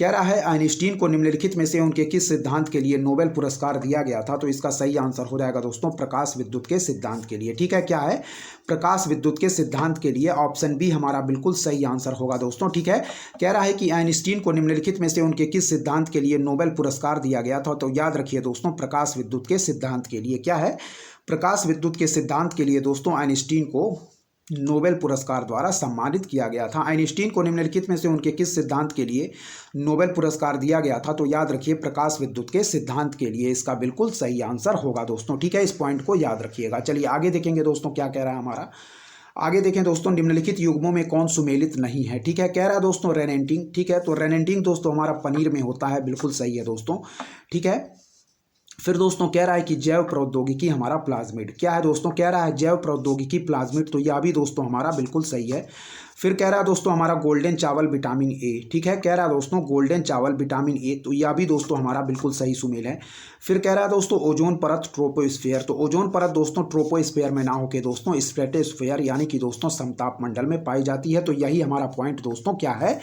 कह रहा है आइंस्टीन को निम्नलिखित में से उनके किस सिद्धांत के लिए नोबेल पुरस्कार दिया गया था, तो इसका सही आंसर हो जाएगा दोस्तों प्रकाश विद्युत के सिद्धांत के लिए, ठीक है। क्या है, प्रकाश विद्युत के सिद्धांत के लिए, ऑप्शन बी हमारा बिल्कुल सही आंसर होगा दोस्तों, ठीक है। कह रहा है कि आइंस्टीन को निम्नलिखित में से उनके किस सिद्धांत के लिए नोबेल पुरस्कार दिया गया था, तो याद रखिए दोस्तों प्रकाश विद्युत के सिद्धांत के लिए। क्या है, प्रकाश विद्युत के सिद्धांत के लिए दोस्तों आइंस्टीन को नोबेल पुरस्कार द्वारा सम्मानित किया गया था। आइंस्टीन को निम्नलिखित में से उनके किस सिद्धांत के लिए नोबेल पुरस्कार दिया गया था, तो याद रखिए प्रकाश विद्युत के सिद्धांत के लिए, इसका बिल्कुल सही आंसर होगा दोस्तों, ठीक है। इस पॉइंट को याद रखिएगा। चलिए आगे देखेंगे दोस्तों क्या कह रहा है हमारा। आगे देखें दोस्तों, निम्नलिखित युग्मों में कौन सुमेलित नहीं है, ठीक है। कह रहा है दोस्तों रेनेंटिंग, ठीक है, तो रेनेंटिंग दोस्तों हमारा पनीर में होता है, बिल्कुल सही है दोस्तों, ठीक है। फिर दोस्तों कह रहा है कि जैव प्रौद्योगिकी हमारा प्लाज्मिड, क्या है दोस्तों, कह रहा है जैव प्रौद्योगिकी प्लाज्मिड, तो यह भी दोस्तों हमारा बिल्कुल सही है। फिर कह रहा है दोस्तों हमारा गोल्डन चावल विटामिन ए, ठीक है, कह रहा है दोस्तों गोल्डन चावल विटामिन ए, तो यह भी दोस्तों हमारा बिल्कुल सही सुमेल है। फिर कह रहा है दोस्तों ओजोन परत ट्रोपोस्फेयर, तो ओजोन परत दोस्तों ट्रोपोस्फेयर में ना होकर दोस्तों स्ट्रेटोस्फेयर यानी कि दोस्तों समताप मंडल में पाई जाती है, तो यही हमारा पॉइंट दोस्तों क्या है,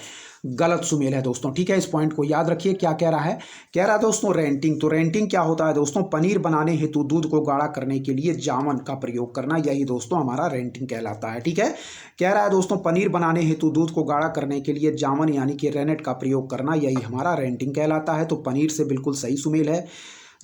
गलत सुमेल है दोस्तों, ठीक है। इस पॉइंट को याद रखिए। क्या कह रहा है, कह रहा है दोस्तों रेंटिंग, तो रेंटिंग क्या होता है दोस्तों, पनीर बनाने हेतु दूध को गाढ़ा करने के लिए जामन का प्रयोग करना, यही दोस्तों हमारा रेंटिंग कहलाता है, ठीक है। कह रहा है दोस्तों पनीर बनाने हेतु दूध को गाढ़ा करने के लिए जामन यानी कि रेनेट का प्रयोग करना, यही हमारा रेंटिंग कहलाता है, तो पनीर से बिल्कुल सही सुमेल है।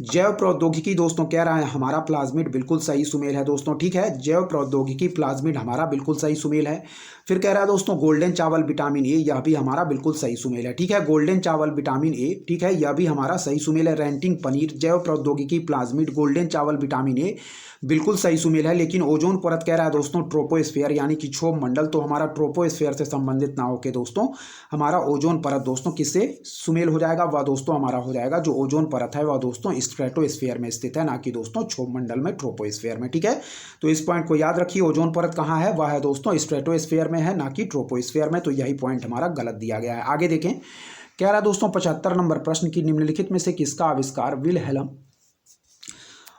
जैव प्रौद्योगिकी दोस्तों कह रहा है हमारा प्लाज्मिड, बिल्कुल सही सुमेल है दोस्तों, ठीक है। जैव प्रौद्योगिकी प्लाज्मिड हमारा बिल्कुल सही सुमेल है। फिर कह रहा है दोस्तों गोल्डन चावल विटामिन ए, यह भी हमारा बिल्कुल सही सुमेल है, ठीक है। गोल्डन चावल विटामिन ए, ठीक है, यह भी हमारा सही सुमेल है। रेंटिंग पनीर, जैव प्रौद्योगिकी प्लाज्मिड, गोल्डन चावल विटामिन ए बिल्कुल सही सुमेल है। लेकिन ओजोन परत कह रहा है दोस्तों ट्रोपोस्फेयर यानी कि क्षोभ मंडल, तो हमारा ट्रोपोस्फेयर से संबंधित ना होकर दोस्तों हमारा ओजोन परत दोस्तों किससे सुमेल हो जाएगा, वह दोस्तों हमारा हो जाएगा जो ओजोन परत है वह दोस्तों स्ट्रेटोस्फेयर में स्थित है, ना कि दोस्तों क्षोभ मंडल में ट्रोपोस्फेयर में, ठीक है। तो इस पॉइंट को याद रखिए, ओजोन परत कहाँ है, वह है दोस्तों स्ट्रेटोस्फेयर में है, ना कि ट्रोपोस्फेयर में, तो यही पॉइंट हमारा गलत दिया गया है। आगे देखें, कह रहा है दोस्तों 75 नंबर प्रश्न की निम्नलिखित में से किसका आविष्कार विल्हेल्म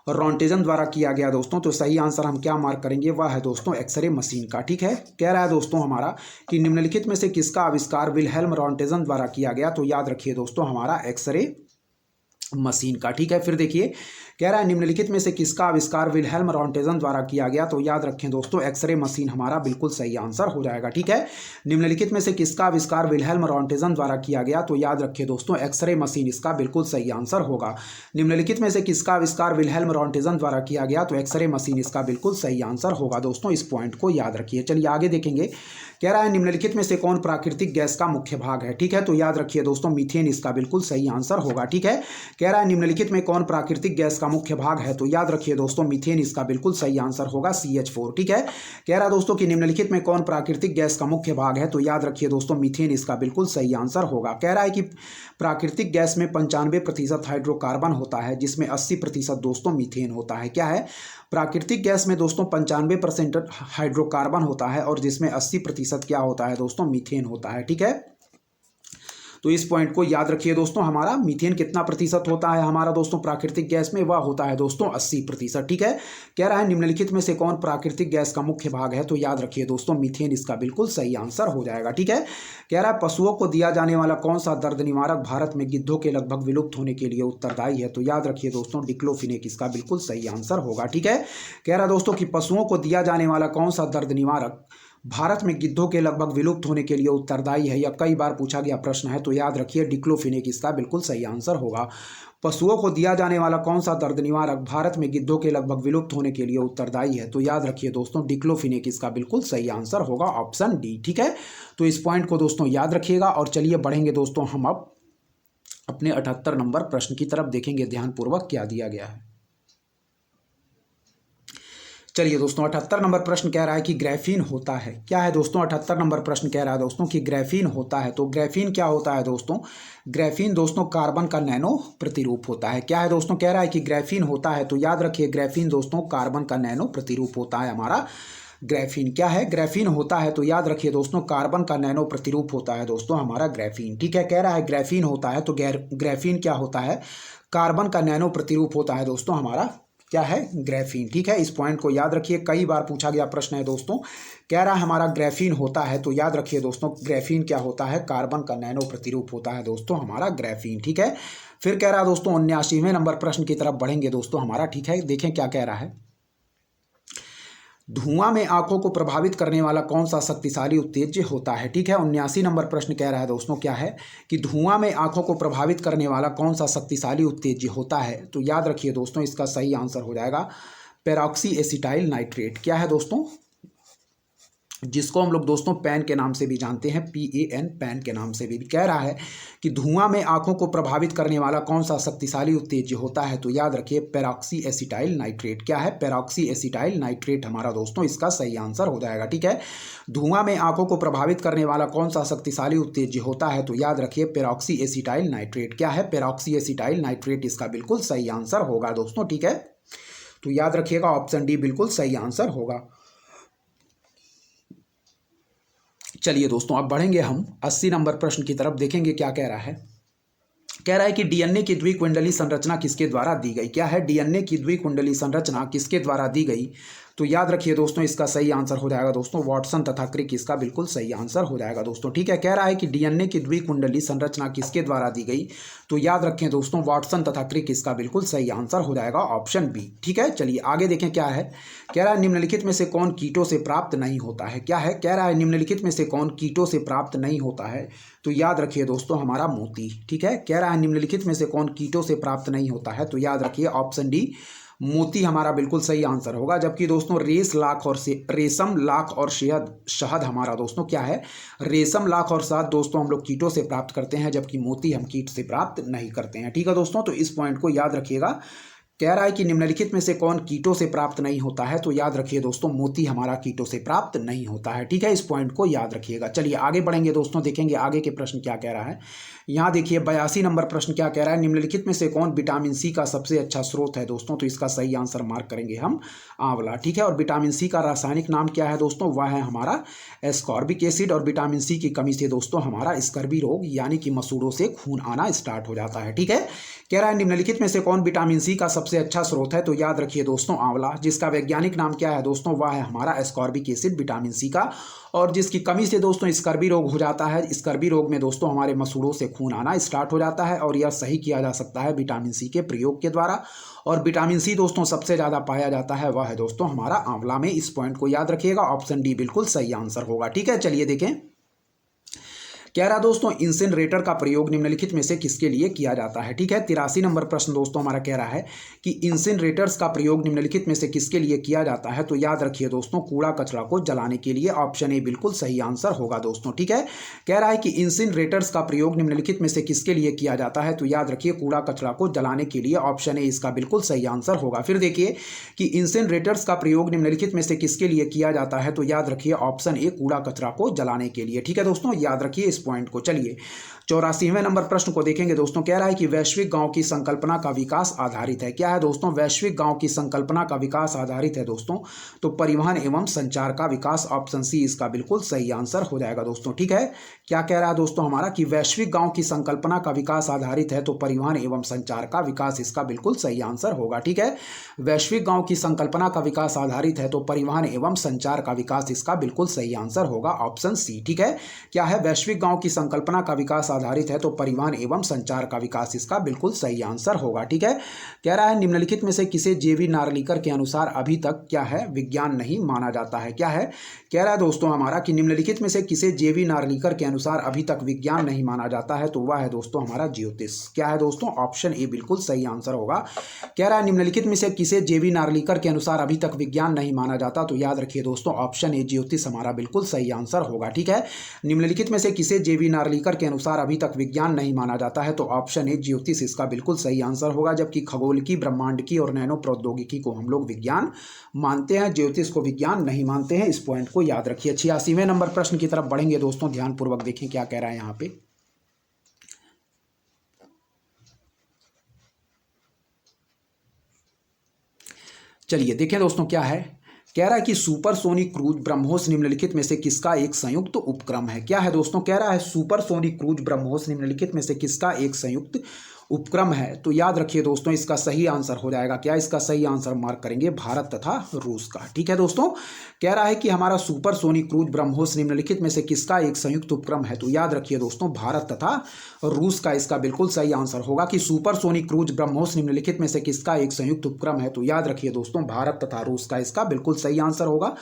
रॉन्टेजन द्वारा किया गया दोस्तों, तो सही आंसर हम क्या मार्क करेंगे, वह है दोस्तों एक्सरे मशीन का, ठीक है। कह रहा है दोस्तों हमारा कि निम्नलिखित में से किसका आविष्कार विल्हेल्म रॉन्टेजन द्वारा किया गया, तो याद रखिए दोस्तों हमारा एक्सरे मशीन का, ठीक है। फिर देखिए कह रहा है निम्नलिखित में से किसका आविष्कार विल्हेल्म रॉन्टेजन द्वारा किया गया, तो याद रखें दोस्तों एक्सरे मशीन हमारा बिल्कुल सही आंसर हो जाएगा, ठीक है। निम्नलिखित में से किसका आविष्कार विल्हेल्म रॉन्टेजन द्वारा किया गया, तो याद रखिए दोस्तों एक्सरे मशीन इसका बिल्कुल सही आंसर होगा। निम्नलिखित में से किसका आविष्कार विल्हेल्म रॉन्टेजन द्वारा किया गया, तो एक्सरे मशीन इसका बिल्कुल सही आंसर होगा दोस्तों, इस पॉइंट को याद रखिए। चलिए आगे देखेंगे, कह रहा है निम्नलिखित में से कौन प्राकृतिक गैस का मुख्य भाग है, ठीक है, तो याद रखिए दोस्तों मीथेन इसका बिल्कुल सही आंसर होगा, ठीक है। कह रहा है निम्नलिखित में कौन प्राकृतिक गैस का मुख्य भाग है, तो याद रखिए दोस्तों मीथेन इसका बिल्कुल सही आंसर होगा CH4, ठीक है। कह रहा दोस्तों कि निम्नलिखित में कौन प्राकृतिक गैस का मुख्य भाग है, तो याद रखिए दोस्तों मीथेन इसका बिल्कुल सही आंसर होगा। कह रहा है कि प्राकृतिक गैस में 95% हाइड्रोकार्बन होता है, जिसमें 80% दोस्तों मीथेन होता है। क्या है, प्राकृतिक गैस में दोस्तों 95% हाइड्रोकार्बन होता है और जिसमें 80% क्या होता है दोस्तों मीथेन होता है, ठीक है। तो इस पॉइंट को याद रखिए दोस्तों। हमारा मीथेन कितना प्रतिशत होता है हमारा दोस्तों प्राकृतिक गैस में, वह होता है दोस्तों 80%। ठीक है, कह रहा है निम्नलिखित में से कौन प्राकृतिक गैस का मुख्य भाग है, तो याद रखिए दोस्तों मीथेन इसका बिल्कुल सही आंसर हो जाएगा। ठीक है, कह रहा है पशुओं को दिया जाने वाला कौन सा दर्द निवारक भारत में गिद्धों के लगभग विलुप्त होने के लिए उत्तरदायी है, तो याद रखिए दोस्तों डिक्लोफिनेक इसका बिल्कुल सही आंसर होगा। ठीक है, कह रहा है दोस्तों कि पशुओं को दिया जाने वाला कौन सा दर्द निवारक भारत में गिद्धों के लगभग विलुप्त होने के लिए उत्तरदायी है, यह कई बार पूछा गया प्रश्न है, तो याद रखिए डिक्लोफिनेक इसका बिल्कुल सही आंसर होगा। पशुओं को दिया जाने वाला कौन सा दर्द निवारक भारत में गिद्धों के लगभग विलुप्त होने के लिए उत्तरदायी है, तो याद रखिए दोस्तों डिक्लोफिनेक इसका बिल्कुल सही आंसर होगा, ऑप्शन डी। ठीक है, तो इस पॉइंट को दोस्तों याद रखिएगा। और चलिए बढ़ेंगे दोस्तों हम अब अपने 78 नंबर प्रश्न की तरफ, देखेंगे ध्यानपूर्वक क्या दिया गया है। चलिए दोस्तों 78 नंबर प्रश्न कह रहा है कि ग्राफीन होता है, क्या है दोस्तों 78 नंबर प्रश्न कह रहा है दोस्तों कि ग्राफीन होता है। तो ग्राफीन क्या होता है दोस्तों, ग्राफीन दोस्तों कार्बन का नैनो प्रतिरूप होता है। क्या है दोस्तों, कह रहा है कि ग्राफीन होता है, तो याद रखिए ग्राफीन दोस्तों कार्बन का नैनो प्रतिरूप होता है हमारा ग्राफीन। क्या है, ग्राफीन होता है, तो याद रखिए दोस्तों कार्बन का नैनो प्रतिरूप होता है दोस्तों हमारा ग्राफीन। ठीक है, कह रहा है ग्राफीन होता है, तो ग्राफीन क्या होता है, कार्बन का नैनो प्रतिरूप होता है दोस्तों हमारा क्या है, ग्राफीन। ठीक है, इस पॉइंट को याद रखिए, कई बार पूछा गया प्रश्न है दोस्तों। कह रहा है हमारा ग्राफीन होता है, तो याद रखिए दोस्तों ग्राफीन क्या होता है, कार्बन का नैनो प्रतिरूप होता है दोस्तों हमारा ग्राफीन। ठीक है, फिर कह रहा है दोस्तों 79वें नंबर प्रश्न की तरफ बढ़ेंगे दोस्तों हमारा। ठीक है, देखें क्या कह रहा है। धुआं में आंखों को प्रभावित करने वाला कौन सा शक्तिशाली उत्तेज्य होता है। ठीक है, 79 नंबर प्रश्न कह रहा है दोस्तों क्या है कि धुआं में आंखों को प्रभावित करने वाला कौन सा शक्तिशाली उत्तेज्य होता है, तो याद रखिए दोस्तों इसका सही आंसर हो जाएगा पेरोक्सी एसिटाइल नाइट्रेट। क्या है दोस्तों, जिसको हम लोग दोस्तों पैन के नाम से भी जानते हैं, PAN पैन के नाम से भी कह रहा है कि धुआं में आंखों को प्रभावित करने वाला कौन सा शक्तिशाली उत्तेज्य होता है, तो याद रखिए पेरोक्सी एसिटाइल नाइट्रेट। क्या है, पेरोक्सी एसिटाइल नाइट्रेट हमारा दोस्तों इसका सही आंसर हो जाएगा। ठीक है, धुआं में आंखों को प्रभावित करने वाला कौन सा शक्तिशाली उत्तेज्य होता है, तो याद रखिए पेरोक्सी एसिटाइल नाइट्रेट। क्या है, पेरोक्सी एसिटाइल नाइट्रेट इसका बिल्कुल सही आंसर होगा दोस्तों। ठीक है, तो याद रखिएगा ऑप्शन डी बिल्कुल सही आंसर होगा। चलिए दोस्तों अब बढ़ेंगे हम 80 नंबर प्रश्न की तरफ, देखेंगे क्या कह रहा है। कह रहा है कि डीएनए की द्विकुंडली संरचना किसके द्वारा दी गई। क्या है, डीएनए की द्विकुंडली संरचना किसके द्वारा दी गई, तो याद रखिए दोस्तों इसका सही आंसर हो जाएगा दोस्तों वाटसन तथा क्रिक इसका बिल्कुल सही आंसर हो जाएगा दोस्तों। ठीक है, कह रहा है कि डीएनए की द्विकुंडली संरचना किसके द्वारा दी गई, तो याद रखें दोस्तों वाटसन तथा क्रिक इसका बिल्कुल सही आंसर हो जाएगा ऑप्शन बी। ठीक है, चलिए आगे देखें क्या है। कह रहा है निम्नलिखित में से कौन कीटों से प्राप्त नहीं होता है। क्या है, कह रहा है निम्नलिखित में से कौन कीटों से प्राप्त नहीं होता है, तो याद रखिए दोस्तों हमारा मोती। ठीक है, कह रहा है निम्नलिखित में से कौन कीटों से प्राप्त नहीं होता है, तो याद रखिए ऑप्शन डी मोती हमारा बिल्कुल सही आंसर होगा। जबकि दोस्तों रेशम लाख और शहद हमारा दोस्तों क्या है, रेशम लाख और शहद दोस्तों हम लोग कीटों से प्राप्त करते हैं, जबकि मोती हम कीट से प्राप्त नहीं करते हैं। ठीक है दोस्तों, तो इस पॉइंट को याद रखिएगा। कह रहा है कि निम्नलिखित में से कौन कीटों से प्राप्त नहीं होता है, तो याद रखिए दोस्तों मोती हमारा कीटों से प्राप्त नहीं होता है। ठीक है, इस पॉइंट को याद रखिएगा। चलिए आगे बढ़ेंगे दोस्तों, देखेंगे आगे के प्रश्न क्या कह रहा है। यहाँ देखिए 82 नंबर प्रश्न क्या कह रहा है, निम्नलिखित में से कौन विटामिन सी का सबसे अच्छा स्रोत है दोस्तों, तो इसका सही आंसर मार्क करेंगे हम आंवला। ठीक है, और विटामिन सी का रासायनिक नाम क्या है दोस्तों, वह है हमारा एस्कॉर्बिक एसिड। और विटामिन सी की कमी से दोस्तों हमारा स्कर्वी रोग यानी कि मसूड़ों से खून आना स्टार्ट हो जाता है। ठीक है, कह रहा है निम्नलिखित में से कौन विटामिन सी का सबसे अच्छा स्रोत है, तो याद रखिए दोस्तों आंवला। जिसका वैज्ञानिक नाम क्या है दोस्तों, वह है हमारा एस्कॉर्बिक एसिड विटामिन सी का। और जिसकी कमी से दोस्तों स्कर्वी रोग हो जाता है। स्कर्वी रोग में दोस्तों हमारे मसूड़ों से खून आना स्टार्ट हो जाता है, और यह सही किया जा सकता है विटामिन सी के प्रयोग के द्वारा। और विटामिन सी दोस्तों सबसे ज़्यादा पाया जाता है, वह है दोस्तों हमारा आंवला में। इस पॉइंट को याद रखिएगा, ऑप्शन डी बिल्कुल सही आंसर होगा। ठीक है, चलिए देखें कह रहा दोस्तों इंसिनरेटर का प्रयोग निम्नलिखित में से किसके लिए किया जाता है। ठीक है, 83 नंबर प्रश्न दोस्तों हमारा कह रहा है कि इंसिनरेटर्स का प्रयोग निम्नलिखित में से किसके लिए किया जाता है, तो याद रखिए दोस्तों कूड़ा कचरा को जलाने के लिए। ऑप्शन ए बिल्कुल सही आंसर होगा दोस्तों। ठीक है, कह रहा है कि इंसिनरेटर्स का प्रयोग निम्नलिखित में से किसके लिए किया जाता है, तो याद रखिए कूड़ा कचरा को जलाने के लिए। ऑप्शन ए इसका बिल्कुल सही आंसर होगा। फिर देखिए कि इंसिनरेटर्स का प्रयोग निम्नलिखित में से किसके लिए किया जाता है, तो याद रखिए ऑप्शन ए कूड़ा कचरा को जलाने के लिए। ठीक है दोस्तों, याद रखिए इस पॉइंट को। चलिए 84वें नंबर प्रश्न को देखेंगे दोस्तों। कह रहा है कि वैश्विक गांव की संकल्पना का विकास आधारित है। क्या है दोस्तों? वैश्विक गांव की संकल्पना का विकास आधारित है दोस्तों, तो परिवहन एवं संचार का विकास, ऑप्शन सी इसका बिल्कुल सही आंसर हो जाएगा दोस्तों। ठीक है, क्या कह रहा है दोस्तों हमारा कि वैश्विक गांव की संकल्पना का विकास आधारित है, तो परिवहन एवं संचार का विकास इसका बिल्कुल सही आंसर होगा। ठीक है, वैश्विक गांव की संकल्पना का विकास आधारित है, तो परिवहन एवं संचार का विकास इसका बिल्कुल सही आंसर होगा, ऑप्शन सी। ठीक है, क्या है? वैश्विक गांव की संकल्पना का विकास आधारित है, तो परिवहन एवं संचार का विकास इसका बिल्कुल सही आंसर होगा। ठीक है, कह रहा है निम्नलिखित में से किसे जेवी नार्लिकर के अनुसार अभी तक क्या है विज्ञान नहीं माना जाता है। क्या है? कह रहा है दोस्तों हमारा कि निम्नलिखित में से किसे जेवी नार्लिकर के अनुसार अभी तक विज्ञान नहीं माना जाता है, तो वह है दोस्तों हमारा ज्योतिष। क्या है दोस्तों? ऑप्शन ए बिल्कुल सही आंसर होगा। कह रहा है निम्नलिखित में से किसे जेवी नार्लिकर के अनुसार अभी तक विज्ञान नहीं माना जाता, तो याद रखिए दोस्तों ऑप्शन ए ज्योतिष हमारा बिल्कुल सही आंसर होगा। ठीक है, निम्नलिखित में से किसे जेवी नार्लिकर के अनुसार अभी तक विज्ञान नहीं माना जाता है, तो ऑप्शन ए ज्योतिष इसका बिल्कुल सही आंसर होगा। जबकि खगोल की, ब्रह्मांड की और नैनो प्रौद्योगिकी को हम लोग विज्ञान मानते हैं, ज्योतिष को विज्ञान नहीं मानते हैं। इस पॉइंट को याद रखिए। 86वें नंबर प्रश्न की तरफ बढ़ेंगे दोस्तों, ध्यानपूर्वक देखें क्या कह रहा है यहां पे। चलिए देखें दोस्तों क्या है। कह रहा है कि सुपरसोनिक क्रूज ब्रह्मोस निम्नलिखित में से किसका एक संयुक्त उपक्रम है। क्या है दोस्तों? कह रहा है सुपरसोनिक क्रूज ब्रह्मोस निम्नलिखित में से किसका एक संयुक्त उपक्रम है, तो याद रखिए दोस्तों इसका सही आंसर हो जाएगा क्या? इसका सही आंसर मार्क करेंगे भारत तथा रूस का। ठीक है दोस्तों, कह रहा है कि हमारा सुपरसोनिक क्रूज ब्रह्मोस निम्नलिखित में से किसका एक संयुक्त उपक्रम है, तो याद रखिए दोस्तों भारत तथा रूस का इसका बिल्कुल सही आंसर होगा कि सुपरसोनिक क्रूज ब्रह्मोस निम्नलिखित में से किसका एक संयुक्त उपक्रम है, तो याद रखिए दोस्तों भारत तथा रूस का इसका बिल्कुल सही आंसर होगा।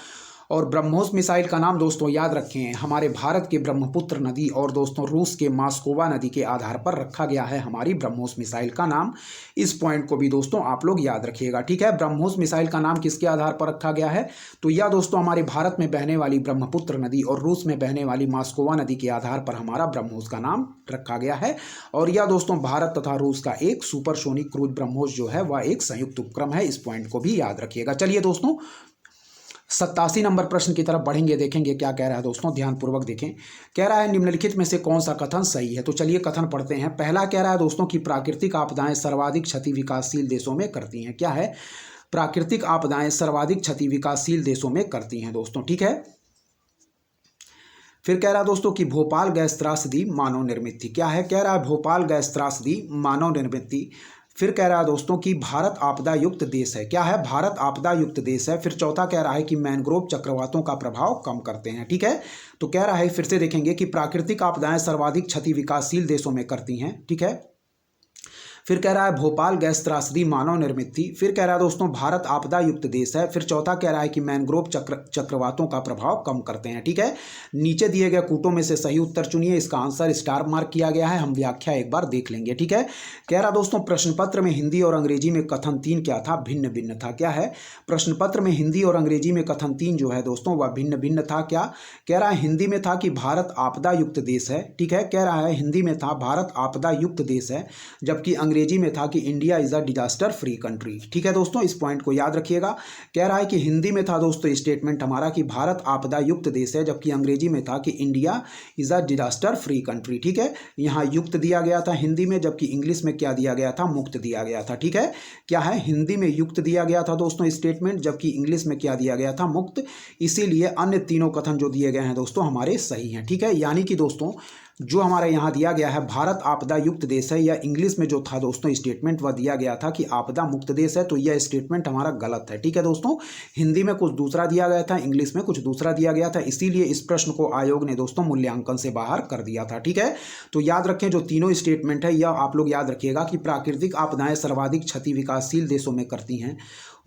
और ब्रह्मोस मिसाइल का नाम दोस्तों याद रखें, हमारे भारत के ब्रह्मपुत्र नदी और दोस्तों रूस के मास्कोवा नदी के आधार पर रखा गया है हमारी ब्रह्मोस मिसाइल का नाम। इस पॉइंट को भी दोस्तों आप लोग याद रखिएगा। ठीक है, ब्रह्मोस मिसाइल का नाम किसके आधार पर रखा गया है, तो यह दोस्तों हमारे भारत में बहने वाली ब्रह्मपुत्र नदी और रूस में बहने वाली मास्कोवा नदी के आधार पर हमारा ब्रह्मोस का नाम रखा गया है। और यह दोस्तों भारत तथा रूस का एक सुपरसोनिक क्रूज ब्रह्मोस जो है वह एक संयुक्त उपक्रम है। इस पॉइंट को भी याद रखिएगा। चलिए दोस्तों 87 नंबर प्रश्न की तरफ बढ़ेंगे, देखेंगे क्या कह रहा है दोस्तों, ध्यानपूर्वक देखें। कह रहा है निम्नलिखित में से कौन सा कथन सही है, तो चलिए कथन पढ़ते हैं। पहला कह रहा है दोस्तों कि प्राकृतिक आपदाएं सर्वाधिक क्षति विकासशील देशों में करती हैं। क्या है? प्राकृतिक आपदाएं सर्वाधिक क्षति विकासशील देशों में करती हैं दोस्तों। ठीक है, फिर कह रहा है दोस्तों कि भोपाल गैस त्रासदी मानव निर्मित थी। क्या है? कह रहा है भोपाल गैस त्रासदी मानव निर्मित थी। फिर कह रहा है दोस्तों कि भारत आपदा युक्त देश है। क्या है? भारत आपदा युक्त देश है। फिर चौथा कह रहा है कि मैंग्रोव चक्रवातों का प्रभाव कम करते हैं। ठीक है, तो कह रहा है फिर से देखेंगे कि प्राकृतिक आपदाएं सर्वाधिक क्षति विकासशील देशों में करती हैं। ठीक है, फिर कह रहा है भोपाल गैस त्रासदी मानव निर्मित थी। फिर कह रहा है दोस्तों भारत आपदा युक्त देश है। फिर चौथा कह रहा है कि मैंग्रोव चक्रवातों का प्रभाव कम करते हैं। ठीक है, नीचे दिए गए कूटों में से सही उत्तर चुनिए। इसका आंसर स्टार मार्क किया गया है, हम व्याख्या एक बार देख लेंगे। ठीक है, कह रहा दोस्तों प्रश्न पत्र में हिंदी और अंग्रेजी में कथन 3 क्या था? भिन्न भिन्न था। क्या है? प्रश्न पत्र में हिंदी और अंग्रेजी में कथन 3 जो है दोस्तों वह भिन्न भिन्न था। क्या कह रहा है? हिंदी में था कि भारत आपदा युक्त देश है। ठीक है, कह रहा है हिंदी में था भारत आपदा युक्त देश है, जबकि अंग्रेजी में था कि India is a disaster free country. ठीक है दोस्तों, इस पॉइंट को याद रखिएगा। कह रहा है कि हिंदी में था दोस्तों स्टेटमेंट हमारा कि भारत आपदा युक्त देश है, जबकि अंग्रेजी में था कि India is a disaster free country. ठीक है, यहाँ युक्त दिया गया था हिंदी में, जबकि इंग्लिश में क्या दिया गया था? मुक्त दिया गया था। ठीक है, क्या है? हिंदी में युक्त दिया गया था दोस्तों स्टेटमेंट, जबकि इंग्लिश में क्या दिया गया था? मुक्त। इसीलिए अन्य तीनों कथन जो दिए गए हैं दोस्तों हमारे सही हैं। ठीक है, यानी कि दोस्तों जो हमारे यहाँ दिया गया है भारत आपदा युक्त देश है, या इंग्लिश में जो था दोस्तों स्टेटमेंट वह दिया गया था कि आपदा मुक्त देश है, तो यह स्टेटमेंट हमारा गलत है। ठीक है दोस्तों, हिंदी में कुछ दूसरा दिया गया था, इंग्लिश में कुछ दूसरा दिया गया था, इसीलिए इस प्रश्न को आयोग ने दोस्तों मूल्यांकन से बाहर कर दिया था। ठीक है, तो याद रखें जो तीनों स्टेटमेंट है यह आप लोग याद रखिएगा कि प्राकृतिक आपदाएं सर्वाधिक क्षति विकासशील देशों में करती हैं,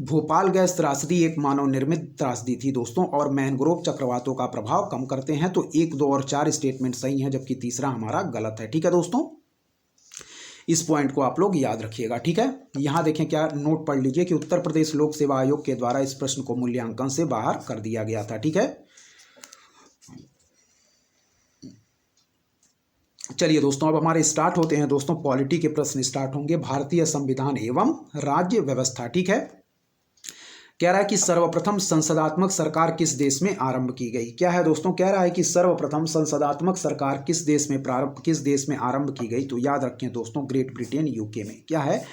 भोपाल गैस त्रासदी एक मानव निर्मित त्रासदी थी दोस्तों, और मैनग्रोव चक्रवातों का प्रभाव कम करते हैं। तो 1, 2 और 4 स्टेटमेंट सही हैं, जबकि तीसरा हमारा गलत है। ठीक है दोस्तों, इस पॉइंट को आप लोग याद रखिएगा। ठीक है, यहां देखें क्या नोट पढ़ लीजिए कि उत्तर प्रदेश लोक सेवा आयोग के द्वारा इस प्रश्न को मूल्यांकन से बाहर कर दिया गया था। ठीक है, चलिए दोस्तों अब हमारे स्टार्ट होते हैं दोस्तों पॉलिटी के प्रश्न स्टार्ट होंगे। भारतीय संविधान एवं राज्य व्यवस्था। ठीक है, कह रहा है कि सर्वप्रथम संसदात्मक सरकार किस देश में आरंभ की गई। क्या है दोस्तों, कह रहा है कि सर्वप्रथम संसदात्मक सरकार किस देश में आरंभ की गई। तो याद रखें दोस्तों, ग्रेट ब्रिटेन यूके में। क्या है,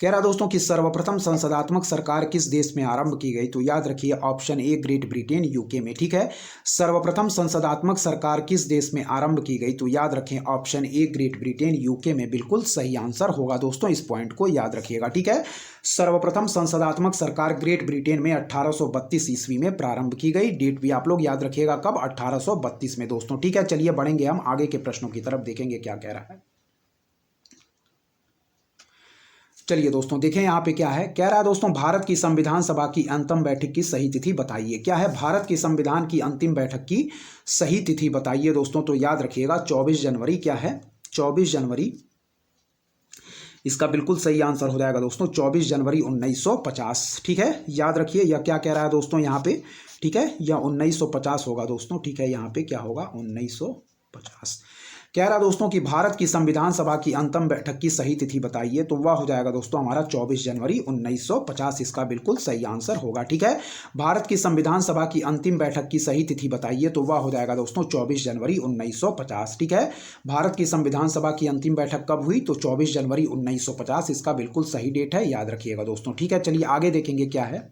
कह रहा दोस्तों कि सर्वप्रथम संसदात्मक सरकार किस देश में आरंभ की गई। तो याद रखिए option a great Britain UK में। ठीक है, सर्वप्रथम संसदात्मक सरकार किस देश में आरंभ की गई। तो याद रखें option a great Britain UK में बिल्कुल सही आंसर होगा दोस्तों। इस पॉइंट को याद रखिएगा। ठीक है, सर्वप्रथम संसदात्मक सरकार ग्रेट ब्रिटेन में 1832 ईस्वी में प्रारंभ की गई। डेट भी आप लोग याद रखिएगा, कब, 1832 में दोस्तों। ठीक है, चलिए बढ़ेंगे हम आगे के प्रश्नों की तरफ, देखेंगे क्या कह रहा है। चलिए दोस्तों देखें यहाँ पे क्या है, कह रहा है दोस्तों भारत की संविधान सभा की अंतिम बैठक की सही तिथि बताइए। क्या है, भारत की संविधान की अंतिम बैठक की सही तिथि बताइए दोस्तों। तो याद रखिएगा 24 जनवरी। क्या है, 24 जनवरी इसका बिल्कुल सही आंसर हो जाएगा दोस्तों, 24 जनवरी 1950। ठीक है, याद रखिए यह क्या कह रहा है दोस्तों यहाँ पे। ठीक है, यह 1950 होगा दोस्तों। ठीक है, यहाँ पे क्या होगा, 1950। कह रहा दोस्तों कि भारत की संविधान सभा की अंतिम बैठक की सही तिथि बताइए। तो वह हो जाएगा दोस्तों हमारा 24 जनवरी 1950। इसका बिल्कुल सही आंसर होगा। ठीक है, भारत की संविधान सभा की अंतिम बैठक की सही तिथि बताइए। तो वह हो जाएगा दोस्तों 24 जनवरी 1950। ठीक है, भारत की संविधान सभा की अंतिम बैठक कब हुई। तो 24 जनवरी 1950 इसका बिल्कुल सही डेट है, याद रखिएगा दोस्तों। ठीक है, चलिए आगे देखेंगे क्या है।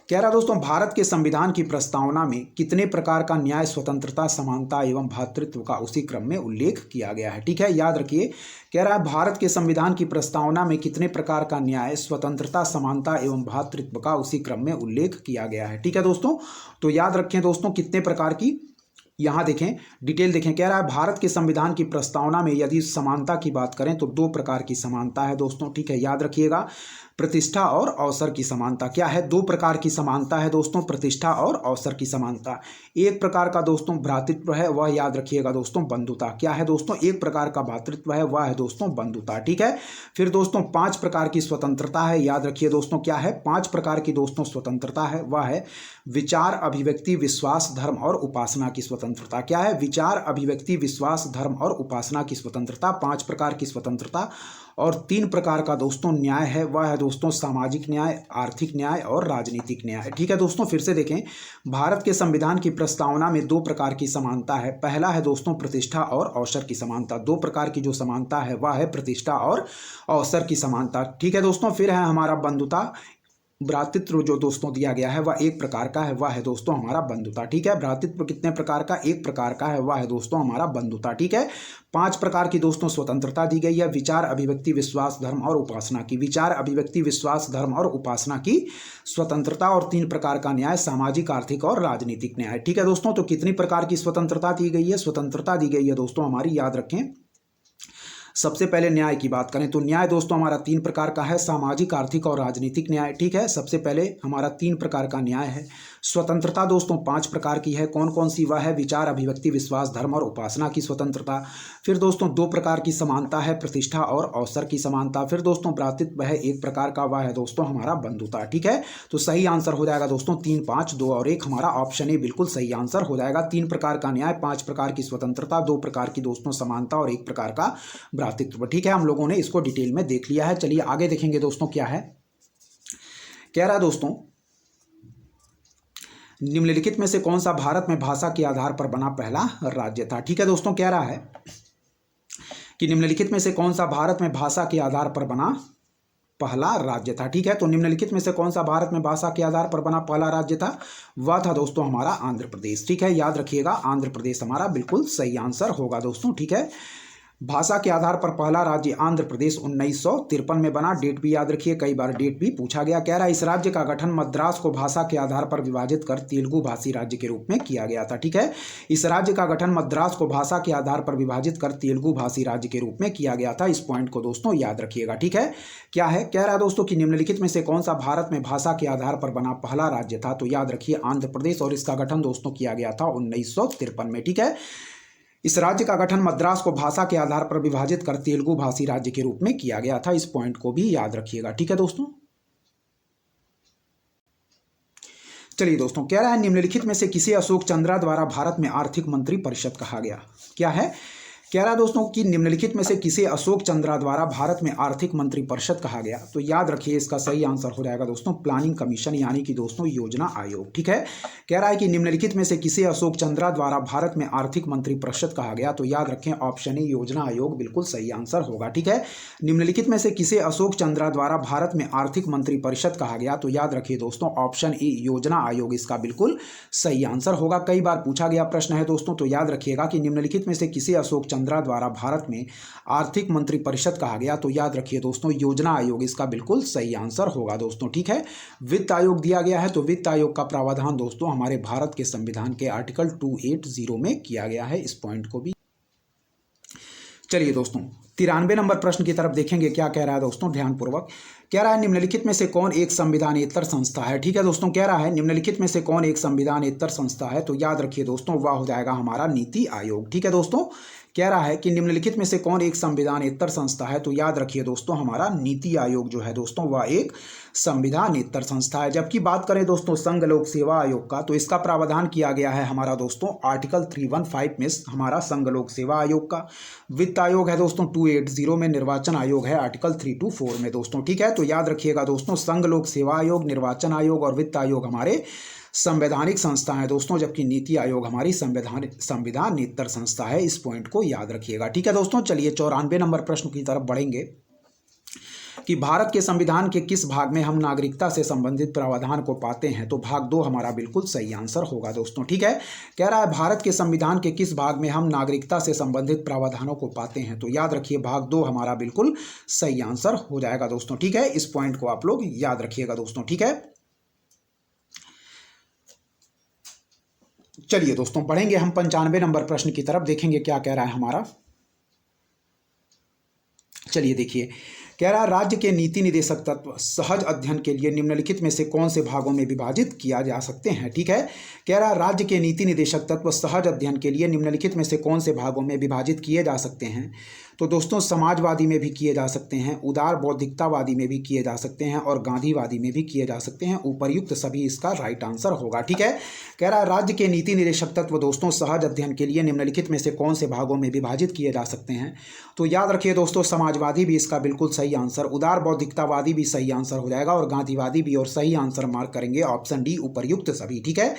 कह रहा दोस्तों भारत के संविधान की प्रस्तावना में कितने प्रकार का न्याय, स्वतंत्रता, समानता एवं भ्रातृत्व का उसी क्रम में उल्लेख किया गया है। ठीक है, याद रखिए, कह रहा है भारत के संविधान की प्रस्तावना में कितने प्रकार का न्याय, स्वतंत्रता, समानता एवं भ्रातृत्व का उसी क्रम में उल्लेख किया गया है। ठीक है दोस्तों, तो याद रखें दोस्तों कितने प्रकार की, यहाँ देखें डिटेल देखें। कह रहा है भारत के संविधान की प्रस्तावना में यदि समानता की बात करें तो 2 प्रकार की समानता है दोस्तों। ठीक है, याद रखिएगा, प्रतिष्ठा और अवसर की समानता। क्या है, 2 प्रकार की समानता है दोस्तों, प्रतिष्ठा और अवसर की समानता। एक प्रकार का दोस्तों भ्रातृत्व है, वह याद रखिएगा दोस्तों बंधुता। क्या है दोस्तों, एक प्रकार का भ्रातृत्व है, वह है दोस्तों बंधुता। ठीक है, फिर दोस्तों 5 प्रकार की स्वतंत्रता है। याद रखिए दोस्तों क्या है, 5 प्रकार की दोस्तों स्वतंत्रता है, वह है विचार, अभिव्यक्ति, विश्वास, धर्म और उपासना की स्वतंत्रता। क्या है, विचार, अभिव्यक्ति, विश्वास, धर्म और उपासना की स्वतंत्रता, 5 प्रकार की स्वतंत्रता। और 3 प्रकार का दोस्तों न्याय है, वह है दोस्तों सामाजिक न्याय, आर्थिक न्याय और राजनीतिक न्याय। ठीक है दोस्तों, फिर से देखें, भारत के संविधान की प्रस्तावना में 2 प्रकार की समानता है। पहला है दोस्तों प्रतिष्ठा और अवसर की समानता। 2 प्रकार की जो समानता है वह है प्रतिष्ठा और अवसर की समानता। ठीक है दोस्तों, फिर है हमारा बंधुता, भ्रातृत्व जो दोस्तों दिया गया है वह 1 प्रकार का है, वह है दोस्तों हमारा बंधुता। ठीक है, भ्रातृत्व कितने प्रकार का, 1 प्रकार का है, वह है दोस्तों हमारा बंधुता। ठीक है, 5 प्रकार की दोस्तों स्वतंत्रता दी गई है, विचार, अभिव्यक्ति, विश्वास, धर्म और उपासना की। विचार, अभिव्यक्ति, विश्वास, धर्म और उपासना की स्वतंत्रता। और 3 प्रकार का न्याय, सामाजिक, आर्थिक और राजनीतिक न्याय। ठीक है दोस्तों, तो कितनी प्रकार की स्वतंत्रता दी गई है, स्वतंत्रता दी गई है दोस्तों हमारी, याद रखें। सबसे पहले न्याय की बात करें तो न्याय दोस्तों हमारा 3 प्रकार का है, सामाजिक, आर्थिक और राजनीतिक न्याय। ठीक है, सबसे पहले हमारा 3 प्रकार का न्याय है। स्वतंत्रता दोस्तों 5 प्रकार की है, कौन कौन सी, वह है विचार, अभिव्यक्ति, विश्वास, धर्म और उपासना की स्वतंत्रता। फिर दोस्तों 2 प्रकार की समानता है, प्रतिष्ठा और अवसर की समानता। फिर दोस्तों भ्रातृत्व है 1 प्रकार का, वह है दोस्तों हमारा बंधुता। ठीक है, तो सही आंसर हो जाएगा दोस्तों 3, 5, 2 और 1, हमारा ऑप्शन ए बिल्कुल सही आंसर हो जाएगा। 3 प्रकार का न्याय, 5 प्रकार की स्वतंत्रता, 2 प्रकार की दोस्तों समानता और 1 प्रकार का भ्रातृत्व। ठीक है, हम लोगों ने इसको डिटेल में देख लिया है। चलिए आगे देखेंगे दोस्तों क्या है। कह रहा है दोस्तों निम्नलिखित में से कौन सा भारत में भाषा के आधार पर बना पहला राज्य था। ठीक है दोस्तों, कह रहा है कि निम्नलिखित में से कौन सा भारत में भाषा के आधार पर बना पहला राज्य था। ठीक है, तो निम्नलिखित में से कौन सा भारत में भाषा के आधार पर बना पहला राज्य था, वह था दोस्तों हमारा आंध्र प्रदेश। ठीक है, याद रखिएगा आंध्र प्रदेश हमारा बिल्कुल सही आंसर होगा दोस्तों। ठीक है, भाषा के आधार पर पहला राज्य आंध्र प्रदेश 1953 में बना। डेट भी याद रखिए, कई बार डेट भी पूछा गया। कह रहा है इस राज्य का गठन मद्रास को भाषा के आधार पर विभाजित कर तेलुगु भाषी राज्य के रूप में किया गया था। ठीक है, इस राज्य का गठन मद्रास को भाषा के आधार पर विभाजित कर तेलुगु भाषी राज्य के रूप में किया गया था। इस पॉइंट को दोस्तों याद रखिएगा। ठीक है, क्या है, कह रहा है दोस्तों कि निम्नलिखित में से कौन सा भारत में भाषा के आधार पर बना पहला राज्य था। तो याद रखिए आंध्र प्रदेश, और इसका गठन दोस्तों किया गया था 1953 में। ठीक है, इस राज्य का गठन मद्रास को भाषा के आधार पर विभाजित कर तेलुगु भाषी राज्य के रूप में किया गया था। इस पॉइंट को भी याद रखिएगा। ठीक है दोस्तों, चलिए दोस्तों, कह रहा है निम्नलिखित में से किसे अशोक चंद्रा द्वारा भारत में आर्थिक मंत्री परिषद कहा गया। क्या है, कह रहा है दोस्तों कि निम्नलिखित में से किसे अशोक चंद्रा द्वारा भारत में आर्थिक मंत्री परिषद कहा गया। तो याद रखिए इसका सही आंसर हो जाएगा दोस्तों प्लानिंग कमीशन यानी कि दोस्तों योजना आयोग। ठीक है, कह रहा है कि निम्नलिखित में से किसे अशोक चंद्रा द्वारा भारत में आर्थिक मंत्री परिषद कहा गया। तो याद रखें ऑप्शन ए योजना आयोग बिल्कुल सही आंसर होगा। ठीक है, निम्नलिखित में से किसे अशोक चंद्रा द्वारा भारत में आर्थिक मंत्री परिषद कहा गया। तो याद रखिए दोस्तों ऑप्शन ए योजना आयोग इसका बिल्कुल सही आंसर होगा। कई बार पूछा गया प्रश्न है दोस्तों, तो याद रखिएगा कि निम्नलिखित में से किसे अशोक चंद्रा द्वारा भारत में आर्थिक मंत्री परिषद कहा गया। तो याद रखिए दोस्तों योजना आयोग इसका बिल्कुल सही आंसर होगा दोस्तों। ठीक है, वित्त आयोग दिया गया है, तो वित्त आयोग का प्रावधान दोस्तों हमारे भारत के संविधान के आर्टिकल 280 में किया गया है। इस पॉइंट को भी चलिए दोस्तों 93 नंबर प्रश्न की तरफ देखेंगे। क्या कह रहा है दोस्तों, ध्यानपूर्वक कह रहा है निम्नलिखित में से कौन एक संविधानेतर संस्था है। ठीक है दोस्तों, कह रहा है निम्नलिखित में से कौन एक संविधानेतर संस्था है। तो याद रखिए दोस्तों वह हो जाएगा हमारा नीति आयोग। ठीक है दोस्तों, कह रहा है कि निम्नलिखित में से कौन एक संविधानेतर संस्था है। तो याद रखिए दोस्तों हमारा नीति आयोग जो है दोस्तों वह एक संविधानेतर संस्था है। जबकि बात करें दोस्तों संघ लोक सेवा आयोग का, तो इसका प्रावधान किया गया है हमारा दोस्तों आर्टिकल 315 में हमारा संघ लोक सेवा आयोग का। वित्त आयोग है दोस्तों 280 में, निर्वाचन आयोग है आर्टिकल 324 में दोस्तों। ठीक है, तो याद रखिएगा दोस्तों संघ लोक सेवा आयोग, निर्वाचन आयोग और वित्त आयोग हमारे संवैधानिक संस्था है दोस्तों, जबकि नीति आयोग हमारी संविधानेतर संस्था है। इस पॉइंट को याद रखिएगा। ठीक है दोस्तों, चलिए 94 नंबर प्रश्न की तरफ बढ़ेंगे कि भारत के संविधान के किस भाग में हम नागरिकता से संबंधित प्रावधान को पाते हैं। तो भाग 2 हमारा बिल्कुल सही आंसर होगा दोस्तों। ठीक है, कह रहा है भारत के संविधान के किस भाग में हम नागरिकता से संबंधित प्रावधानों को पाते हैं। तो याद रखिए भाग 2 हमारा बिल्कुल सही आंसर हो जाएगा दोस्तों। ठीक है, इस पॉइंट को आप लोग याद रखिएगा दोस्तों। ठीक है, चलिए दोस्तों बढ़ेंगे हम 95 नंबर प्रश्न की तरफ, देखेंगे क्या कह रहा है हमारा। चलिए देखिए, कह रहा है राज्य के नीति निदेशक तत्व सहज अध्ययन के लिए निम्नलिखित में से कौन से भागों में विभाजित किया जा सकते हैं। ठीक है, कह रहा है राज्य के नीति निदेशक तत्व सहज अध्ययन के लिए निम्नलिखित में से कौन से भागों में विभाजित किए जा सकते हैं। तो दोस्तों समाजवादी में भी किए जा सकते हैं, उदार बौद्धिकतावादी में भी किए जा सकते हैं और गांधीवादी में भी किए जा सकते हैं। उपर्युक्त सभी इसका राइट आंसर होगा। ठीक है, कह रहा है राज्य के नीति निदेशक तत्व दोस्तों सहज अध्ययन के लिए निम्नलिखित में से कौन से भागों में विभाजित किए जा सकते हैं। तो याद रखिए दोस्तों समाजवादी भी इसका बिल्कुल सही आंसर, उदार बौद्धिकतावादी भी सही आंसर हो जाएगा और गांधीवादी भी, और सही आंसर मार्क करेंगे ऑप्शन डी उपर्युक्त सभी। ठीक है,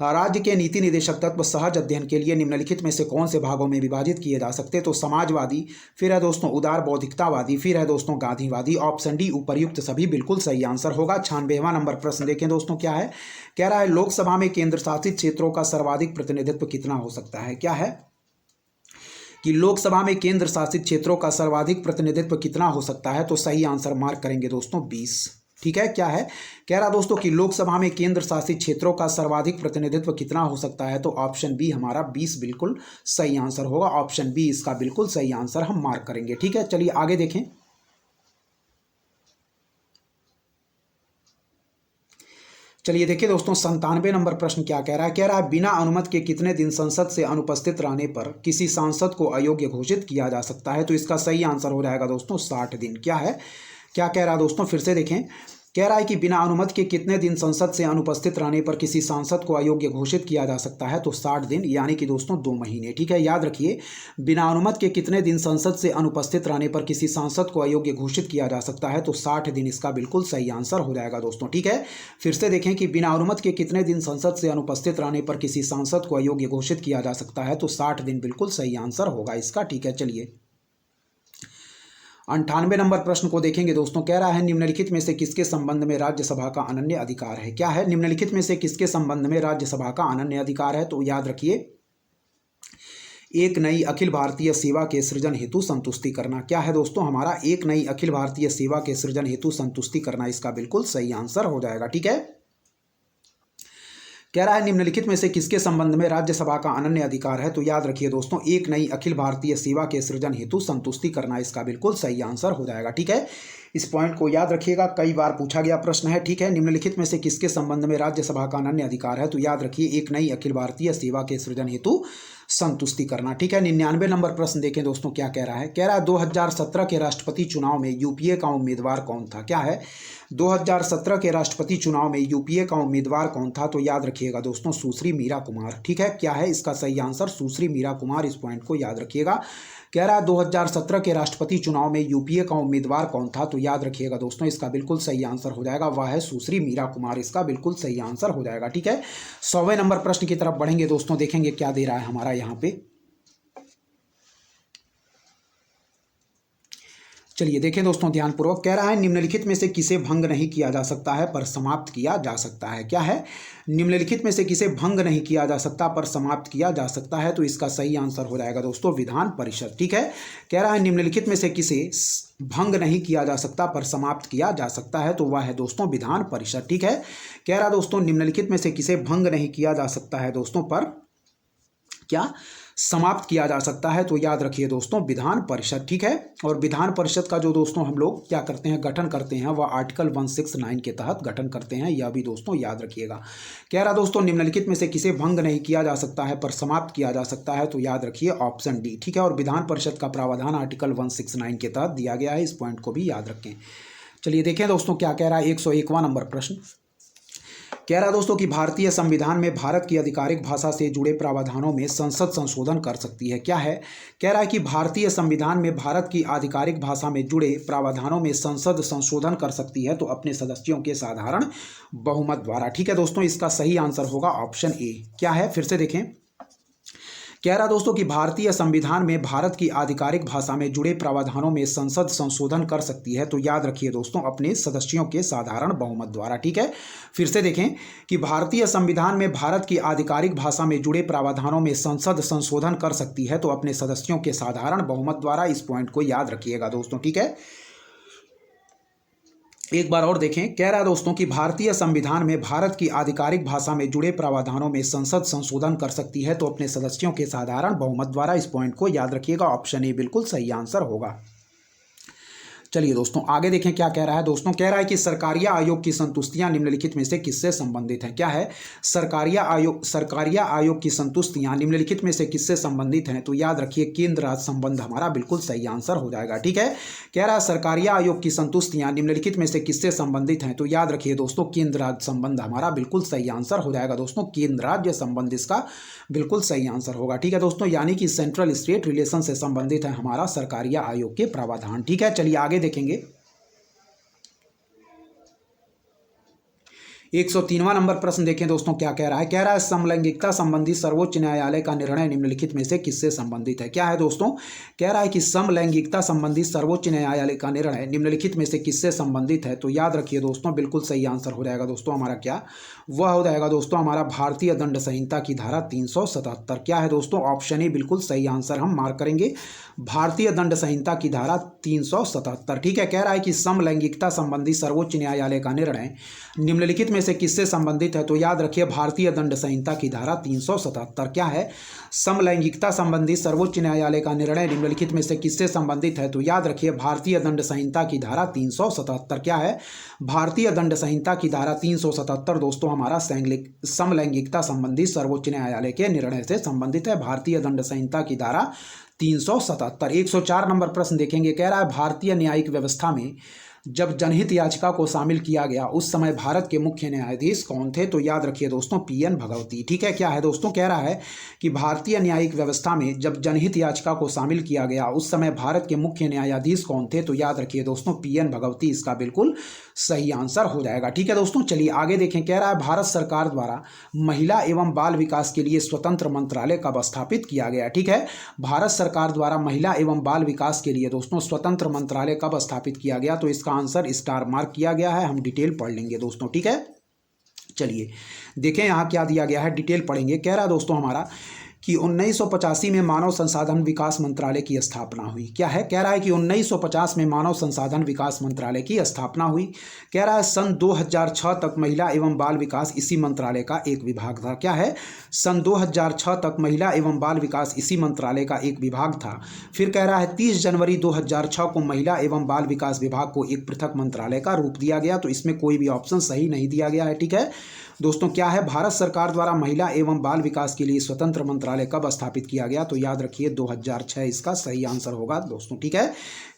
राज्य के नीति निदेशक तत्व सहज अध्ययन के लिए निम्नलिखित में से कौन से भागों में विभाजित किए जा सकते हैं। तो समाजवादी, फिर है दोस्तों उदार बौद्धिकतावादी, फिर है दोस्तों गांधीवादी। ऑप्शन डी उपर्युक्त सभी बिल्कुल सही आंसर होगा। 96वां नंबर प्रश्न देखें दोस्तों क्या है। कह रहा है लोकसभा में केंद्र शासित क्षेत्रों का सर्वाधिक प्रतिनिधित्व कितना हो सकता है। क्या है कि लोकसभा में केंद्र शासित क्षेत्रों का सर्वाधिक प्रतिनिधित्व कितना हो सकता है। तो सही आंसर मार्क करेंगे दोस्तों 20। ठीक है, क्या है, कह रहा दोस्तों कि लोकसभा में केंद्र शासित क्षेत्रों का सर्वाधिक प्रतिनिधित्व कितना हो सकता है। तो ऑप्शन बी हमारा 20 बिल्कुल सही आंसर होगा। ऑप्शन बी इसका बिल्कुल सही आंसर हम मार्क करेंगे। ठीक है, चलिए आगे देखें। चलिए देखिए दोस्तों 97 नंबर प्रश्न क्या कह रहा है। कह रहा है बिना अनुमति के कितने दिन संसद से अनुपस्थित रहने पर किसी सांसद को अयोग्य घोषित किया जा सकता है। तो इसका सही आंसर हो जाएगा दोस्तों 60 दिन। क्या है, क्या कह रहा है दोस्तों, फिर से देखें। कह रहा है कि बिना अनुमति के कितने दिन संसद से अनुपस्थित रहने पर किसी सांसद को अयोग्य घोषित किया जा सकता है। तो 60 दिन यानी कि दोस्तों 2 महीने। ठीक है, याद रखिए बिना अनुमति के कितने दिन संसद से अनुपस्थित रहने पर किसी सांसद को अयोग्य घोषित किया जा सकता है। तो 60 दिन इसका बिल्कुल सही आंसर हो जाएगा दोस्तों। ठीक है, फिर से देखें कि बिना अनुमति के कितने दिन संसद से अनुपस्थित रहने पर किसी सांसद को अयोग्य घोषित किया जा सकता है। तो 60 दिन बिल्कुल सही आंसर होगा इसका। ठीक है, चलिए 98 नंबर प्रश्न को देखेंगे दोस्तों। कह रहा है निम्नलिखित में से किसके संबंध में राज्यसभा का अनन्य अधिकार है। क्या है, निम्नलिखित में से किसके संबंध में राज्यसभा का अनन्य अधिकार है। तो याद रखिए एक नई अखिल भारतीय सेवा के सृजन हेतु संतुष्टि करना। क्या है दोस्तों हमारा एक नई अखिल भारतीय सेवा के सृजन हेतु संतुष्टि करना, इसका बिल्कुल सही आंसर हो जाएगा। ठीक है, कह रहा है निम्नलिखित में से किसके संबंध में राज्यसभा का अनन्य अधिकार है। तो याद रखिए दोस्तों एक नई अखिल भारतीय सेवा के सृजन हेतु संतुष्टि करना, इसका बिल्कुल सही आंसर हो जाएगा। ठीक है, इस पॉइंट को याद रखिएगा, कई बार पूछा गया प्रश्न है। ठीक है, निम्नलिखित में से किसके संबंध में राज्यसभा का अनन्य अधिकार है। तो याद रखिए एक नई अखिल भारतीय सेवा के सृजन हेतु संतुष्टि करना। ठीक है, 99 नंबर प्रश्न देखें दोस्तों क्या कह रहा है। कह रहा है 2017 के राष्ट्रपति चुनाव में यूपीए का उम्मीदवार कौन था। क्या है, 2017 के राष्ट्रपति चुनाव में यूपीए का उम्मीदवार कौन था? तो याद रखिएगा दोस्तों, सुश्री मीरा कुमार। ठीक है, क्या है इसका सही आंसर? सुश्री मीरा कुमार। इस पॉइंट को याद रखिएगा। कह रहा है 2017 के राष्ट्रपति चुनाव में यूपीए का उम्मीदवार कौन था? तो याद रखिएगा दोस्तों, इसका बिल्कुल सही आंसर हो जाएगा, वह है सुश्री मीरा कुमार। इसका बिल्कुल सही आंसर हो जाएगा। ठीक है, 100वें नंबर प्रश्न की तरफ बढ़ेंगे दोस्तों, देखेंगे क्या दे रहा है हमारा यहाँ पे। चलिए देखें दोस्तों ध्यानपूर्वक। कह रहा है निम्नलिखित में से किसे भंग नहीं किया जा सकता है पर समाप्त किया जा सकता है? क्या है? निम्नलिखित में से किसे भंग नहीं किया जा सकता पर समाप्त किया जा सकता है? तो इसका सही आंसर हो जाएगा दोस्तों विधान परिषद। ठीक है, कह रहा है निम्नलिखित में से किसे भंग नहीं किया जा सकता पर समाप्त किया जा सकता है? तो वह है दोस्तों विधान परिषद। ठीक है, कह रहा दोस्तों निम्नलिखित में से किसे भंग नहीं किया जा सकता है दोस्तों पर क्या समाप्त किया जा सकता है? तो याद रखिए दोस्तों विधान परिषद। ठीक है, और विधान परिषद का जो दोस्तों हम लोग क्या करते हैं, गठन करते हैं, वह आर्टिकल 169 के तहत गठन करते हैं। यह भी दोस्तों याद रखिएगा। कह रहा दोस्तों निम्नलिखित में से किसे भंग नहीं किया जा सकता है पर समाप्त किया जा सकता है? तो याद रखिए ऑप्शन डी। ठीक है, और विधान परिषद का प्रावधान आर्टिकल 169 के तहत दिया गया है। इस पॉइंट को भी याद रखें। चलिए देखें दोस्तों क्या कह रहा है 101वां नंबर प्रश्न। कह रहा दोस्तों कि भारतीय संविधान में भारत की आधिकारिक भाषा से जुड़े प्रावधानों में संसद संशोधन कर सकती है? क्या है? कह रहा है कि भारतीय संविधान में भारत की आधिकारिक भाषा में जुड़े प्रावधानों में संसद संशोधन कर सकती है तो अपने सदस्यों के साधारण बहुमत द्वारा। ठीक है दोस्तों, इसका सही आंसर होगा ऑप्शन ए। क्या है? फिर से देखें। कह रहा दोस्तों कि भारतीय संविधान में भारत की आधिकारिक भाषा में जुड़े प्रावधानों में संसद संशोधन कर सकती है तो याद रखिए दोस्तों अपने सदस्यों के साधारण बहुमत द्वारा। ठीक है, फिर से देखें कि भारतीय संविधान में भारत की आधिकारिक भाषा में जुड़े प्रावधानों में संसद संशोधन कर सकती है तो अपने सदस्यों के साधारण बहुमत द्वारा। इस पॉइंट को याद रखिएगा दोस्तों। ठीक है, एक बार और देखें। कह रहा है दोस्तों कि भारतीय संविधान में भारत की आधिकारिक भाषा में जुड़े प्रावधानों में संसद संशोधन कर सकती है तो अपने सदस्यों के साधारण बहुमत द्वारा। इस पॉइंट को याद रखिएगा, ऑप्शन ए बिल्कुल सही आंसर होगा। चलिए दोस्तों आगे देखें क्या कह रहा है दोस्तों। कह रहा है कि सरकारिया आयोग की संतुष्टियां निम्नलिखित में से किससे संबंधित हैं? क्या है? सरकारिया आयोग की संतुष्टियां निम्नलिखित में से किससे संबंधित हैं? तो याद रखिए केंद्र राज्य संबंध हमारा बिल्कुल सही आंसर हो जाएगा। ठीक है, कह रहा है सरकारिया आयोग की संतुष्टियां निम्नलिखित में से किससे संबंधित हैं? तो याद रखिए दोस्तों केंद्र राज्य संबंध हमारा बिल्कुल सही आंसर हो जाएगा दोस्तों। केंद्र राज्य संबंध इसका बिल्कुल सही आंसर होगा। ठीक है दोस्तों, यानी कि सेंट्रल स्टेट रिलेशन से संबंधित है हमारा सरकारिया आयोग के प्रावधान। ठीक है, चलिए आगे देखेंगे। 103वां नंबर प्रश्न देखें दोस्तों क्या कह रहा है। कह रहा है समलैंगिकता संबंधी सर्वोच्च न्यायालय का निर्णय निम्नलिखित में से किससे संबंधित है? क्या है दोस्तों? कह रहा है कि समलैंगिकता संबंधी सर्वोच्च न्यायालय का निर्णय निम्नलिखित में से किससे संबंधित है? तो याद रखिए दोस्तों बिल्कुल सही आंसर हो जाएगा दोस्तों हमारा क्या, वह हो जाएगा दोस्तों हमारा भारतीय दंड संहिता की धारा 377। क्या है दोस्तों? ऑप्शन ए बिल्कुल सही आंसर हम मार्क करेंगे, भारतीय दंड संहिता की धारा 377। ठीक है, कह रहा है कि समलैंगिकता संबंधी सर्वोच्च न्यायालय का निर्णय निम्नलिखित में से किससे संबंधित है? तो याद रखिए भारतीय दंड संहिता की धारा 377। क्या है? समलैंगिकता संबंधी सर्वोच्च न्यायालय का निर्णय निम्नलिखित में से किससे संबंधित है? तो याद रखिए भारतीय दंड संहिता की धारा 377। क्या है? भारतीय दंड संहिता की धारा 377 दोस्तों हमारा समलैंगिकता संबंधी सर्वोच्च न्यायालय के निर्णय से संबंधित है। भारतीय दंड संहिता की धारा 377। 104 नंबर प्रश्न देखेंगे। कह रहा है भारतीय न्यायिक व्यवस्था में जब जनहित याचिका को शामिल किया गया उस समय भारत के मुख्य न्यायाधीश कौन थे? तो याद रखिए दोस्तों पीएन भगवती। ठीक है, क्या है दोस्तों? कह रहा है कि भारतीय न्यायिक व्यवस्था में जब जनहित याचिका को शामिल किया गया उस समय भारत के मुख्य न्यायाधीश कौन थे? तो याद रखिए दोस्तों पीएन भगवती इसका बिल्कुल सही आंसर हो जाएगा। ठीक है दोस्तों, चलिए आगे देखें। कह रहा है भारत सरकार द्वारा महिला एवं बाल विकास के लिए स्वतंत्र मंत्रालय कब स्थापित किया गया? ठीक है, भारत सरकार द्वारा महिला एवं बाल विकास के लिए दोस्तों स्वतंत्र मंत्रालय कब स्थापित किया गया? तो इसका आंसर स्टार मार्क किया गया है, हम डिटेल पढ़ लेंगे दोस्तों। ठीक है, चलिए देखें यहां क्या दिया गया है, डिटेल पढ़ेंगे। कह रहा है दोस्तों हमारा कि 1985 में मानव संसाधन विकास मंत्रालय की स्थापना हुई। क्या है? कह रहा है कि 1950 में मानव संसाधन विकास मंत्रालय की स्थापना हुई। कह रहा है सन 2006 तक महिला एवं बाल विकास इसी मंत्रालय का एक विभाग था। क्या है? सन 2006 तक महिला एवं बाल विकास इसी मंत्रालय का एक विभाग था। फिर कह रहा है 30 जनवरी 2006 को महिला एवं बाल विकास विभाग को एक पृथक मंत्रालय का रूप दिया गया। तो इसमें कोई भी ऑप्शन सही नहीं दिया गया है। ठीक है दोस्तों, क्या है? भारत सरकार द्वारा महिला एवं बाल विकास के लिए स्वतंत्र मंत्रालय कब स्थापित किया गया? तो याद रखिए 2006 इसका सही आंसर होगा दोस्तों। ठीक है,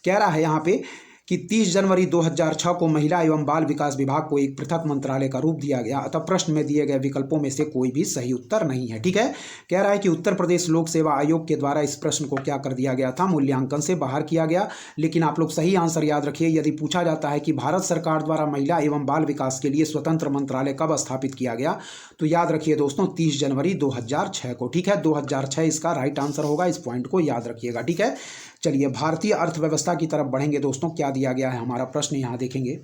कह रहा है यहाँ पे कि 30 जनवरी 2006 को महिला एवं बाल विकास विभाग को एक पृथक मंत्रालय का रूप दिया गया, अतः प्रश्न में दिए गए विकल्पों में से कोई भी सही उत्तर नहीं है। ठीक है, कह रहा है कि उत्तर प्रदेश लोक सेवा आयोग के द्वारा इस प्रश्न को क्या कर दिया गया था, मूल्यांकन से बाहर किया गया। लेकिन आप लोग सही आंसर याद रखिए, यदि पूछा जाता है कि भारत सरकार द्वारा महिला एवं बाल विकास के लिए स्वतंत्र मंत्रालय कब स्थापित किया गया, तो याद रखिए दोस्तों 30 जनवरी 2006 को। ठीक है, 2006 इसका राइट आंसर होगा, इस पॉइंट को याद रखिएगा। ठीक है, चलिए भारतीय अर्थव्यवस्था की तरफ बढ़ेंगे दोस्तों। क्या दिया गया है हमारा प्रश्न यहां देखेंगे।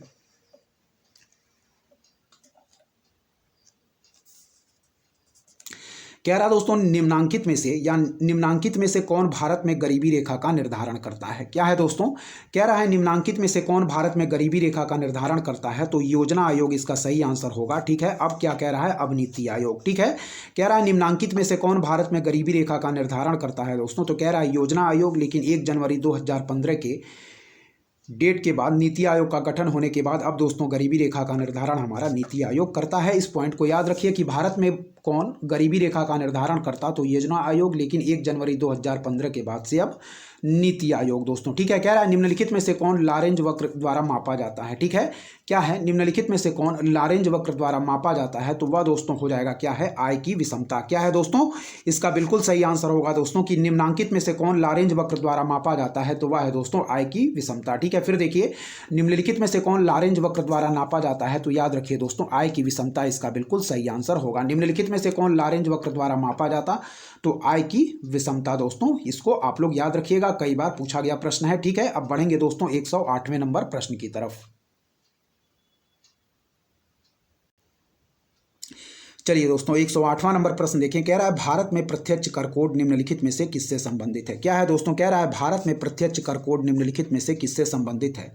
कह रहा दोस्तों निम्नांकित में से या निम्नांकित में से कौन भारत में गरीबी रेखा का निर्धारण करता है। क्या है दोस्तों, कह रहा है निम्नांकित में से कौन भारत में गरीबी रेखा का निर्धारण करता है, तो योजना आयोग इसका सही आंसर होगा। ठीक है, अब क्या कह रहा है, अब नीति आयोग। ठीक है, कह रहा है निम्नांकित में से कौन भारत में गरीबी रेखा का निर्धारण करता है दोस्तों, तो कह रहा है योजना आयोग। लेकिन 1 जनवरी 2015 के डेट के बाद, नीति आयोग का गठन होने के बाद, अब दोस्तों गरीबी रेखा का निर्धारण हमारा नीति आयोग करता है। इस पॉइंट को याद रखिए कि भारत में कौन गरीबी रेखा का निर्धारण करता, तो योजना आयोग। लेकिन 1 जनवरी 2015 के बाद से अब नीति आयोग दोस्तों। ठीक है, कह रहा है निम्नलिखित में से कौन लॉरेंज वक्र द्वारा मापा जाता है। ठीक है, क्या है, निम्नलिखित में से कौन लॉरेंज वक्र द्वारा मापा जाता है, तो वह दोस्तों हो जाएगा क्या है, आय की विषमता। क्या है दोस्तों, इसका बिल्कुल सही आंसर होगा दोस्तों कि निम्नांकित में से कौन लॉरेंज वक्र द्वारा मापा जाता है, तो वह है दोस्तों आय की विषमता। ठीक है, फिर देखिए निम्नलिखित में से कौन लॉरेंज वक्र द्वारा नापा जाता है, तो याद रखिए दोस्तों आय की विषमता इसका बिल्कुल सही आंसर होगा। निम्नलिखित में से कौन लॉरेंज वक्र द्वारा मापा जाता, तो आय की विषमता दोस्तों, इसको आप लोग याद रखिएगा, कई बार पूछा गया प्रश्न है। ठीक है, अब बढ़ेंगे दोस्तों 108वें नंबर प्रश्न की तरफ। चलिए दोस्तों 108वां नंबर प्रश्न देखें। कह रहा है भारत में प्रत्यक्ष कर कोड निम्नलिखित में से किससे संबंधित है। क्या है दोस्तों, कह रहा है भारत में प्रत्यक्ष कर कोड निम्नलिखित में से किससे संबंधित है,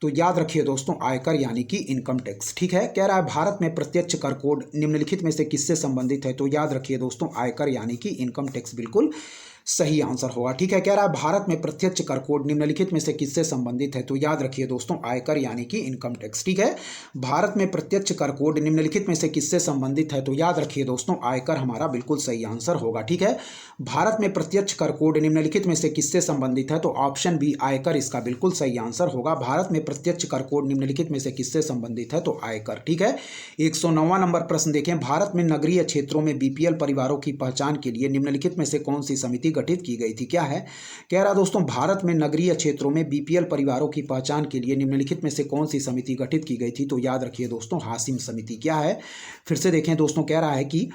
तो याद रखिए दोस्तों आयकर यानी कि इनकम टैक्स। ठीक है, कह रहा है भारत में प्रत्यक्ष कर कोड निम्नलिखित में से किससे संबंधित है, तो याद रखिए दोस्तों आयकर यानी कि इनकम टैक्स बिल्कुल सही आंसर होगा। ठीक है, कह रहा है भारत में प्रत्यक्ष कर कोड निम्नलिखित में से किससे संबंधित है, तो याद रखिए दोस्तों आयकर यानी कि इनकम टैक्स। ठीक है, भारत में प्रत्यक्ष कर कोड निम्नलिखित में से किससे संबंधित है, तो याद रखिए दोस्तों आयकर हमारा बिल्कुल सही आंसर होगा। ठीक है, भारत में प्रत्यक्ष कर कोड निम्नलिखित में से किससे संबंधित है, तो ऑप्शन बी आयकर इसका बिल्कुल सही आंसर होगा। भारत में प्रत्यक्ष कर कोड निम्नलिखित में से किससे संबंधित है, तो आयकर। ठीक है, 109वां नंबर प्रश्न देखें। भारत में नगरीय क्षेत्रों में बीपीएल परिवारों की पहचान के लिए निम्नलिखित में से कौन सी समिति गठित की गई थी। क्या है, कह रहा दोस्तों भारत में नगरीय क्षेत्रों में बीपीएल परिवारों की पहचान के लिए निम्नलिखित में से कौन सी समिति गठित की गई थी, तो याद रखिए दोस्तों हाशिम समिति। क्या है, फिर से देखें दोस्तों, कह रहा है कि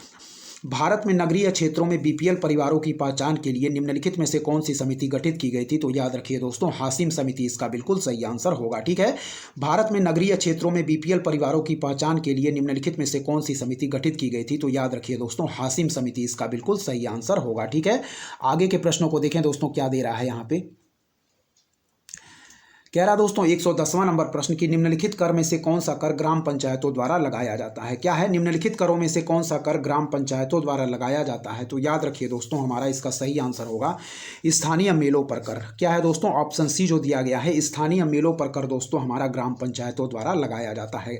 भारत में नगरीय क्षेत्रों में बीपीएल परिवारों की पहचान के लिए निम्नलिखित में से कौन सी समिति गठित की गई थी, तो याद रखिए दोस्तों हाशिम समिति इसका बिल्कुल सही आंसर होगा। ठीक है, भारत में नगरीय क्षेत्रों में बीपीएल परिवारों की पहचान के लिए निम्नलिखित में से कौन सी समिति गठित की गई थी, तो याद रखिए दोस्तों हाशिम समिति इसका बिल्कुल सही आंसर होगा। ठीक है, आगे के प्रश्नों को देखें दोस्तों क्या दे रहा है यहाँ पे। कह रहा दोस्तों 110वां नंबर प्रश्न की निम्नलिखित कर में से कौन सा कर ग्राम पंचायतों द्वारा लगाया जाता है। क्या है, निम्नलिखित करों में से कौन सा कर ग्राम पंचायतों द्वारा लगाया जाता है, तो याद रखिए दोस्तों हमारा इसका सही आंसर होगा स्थानीय मेलों पर कर। क्या है दोस्तों, ऑप्शन सी जो दिया गया है स्थानीय मेलों पर कर दोस्तों हमारा ग्राम पंचायतों द्वारा लगाया जाता है।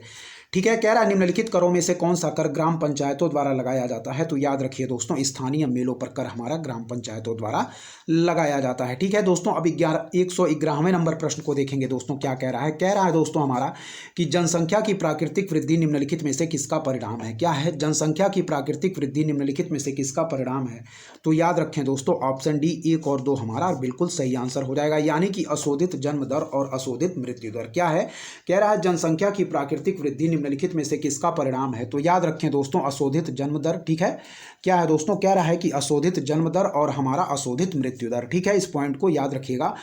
ठीक है, कह रहा है निम्नलिखित करों में से कौन सा कर ग्राम पंचायतों द्वारा लगाया जाता है, तो याद रखिए दोस्तों स्थानीय मेलों पर कर हमारा ग्राम पंचायतों द्वारा लगाया जाता है। ठीक है दोस्तों, अब 111वें नंबर प्रश्न को देखेंगे दोस्तों क्या कह रहा है। कह रहा है दोस्तों हमारा कि जनसंख्या की प्राकृतिक वृद्धि निम्नलिखित में से किसका परिणाम है। क्या है, जनसंख्या की प्राकृतिक वृद्धि निम्नलिखित में से किसका परिणाम है, तो याद रखें दोस्तों ऑप्शन डी 1 और 2 हमारा बिल्कुल सही आंसर हो जाएगा, यानी कि अशोधित जन्म दर और अशोधित मृत्यु दर। क्या है, कह रहा है जनसंख्या की प्राकृतिक वृद्धि निम्नलिखित में से किसका परिणाम है, तो याद रखें दोस्तों अशोधित जन्म दर। ठीक है, क्या है दोस्तों, कह रहा है कि अशोधित जन्म दर और हमारा अशोधित मृत्यु दर। ठीक है, इस पॉइंट को याद रखिएगा।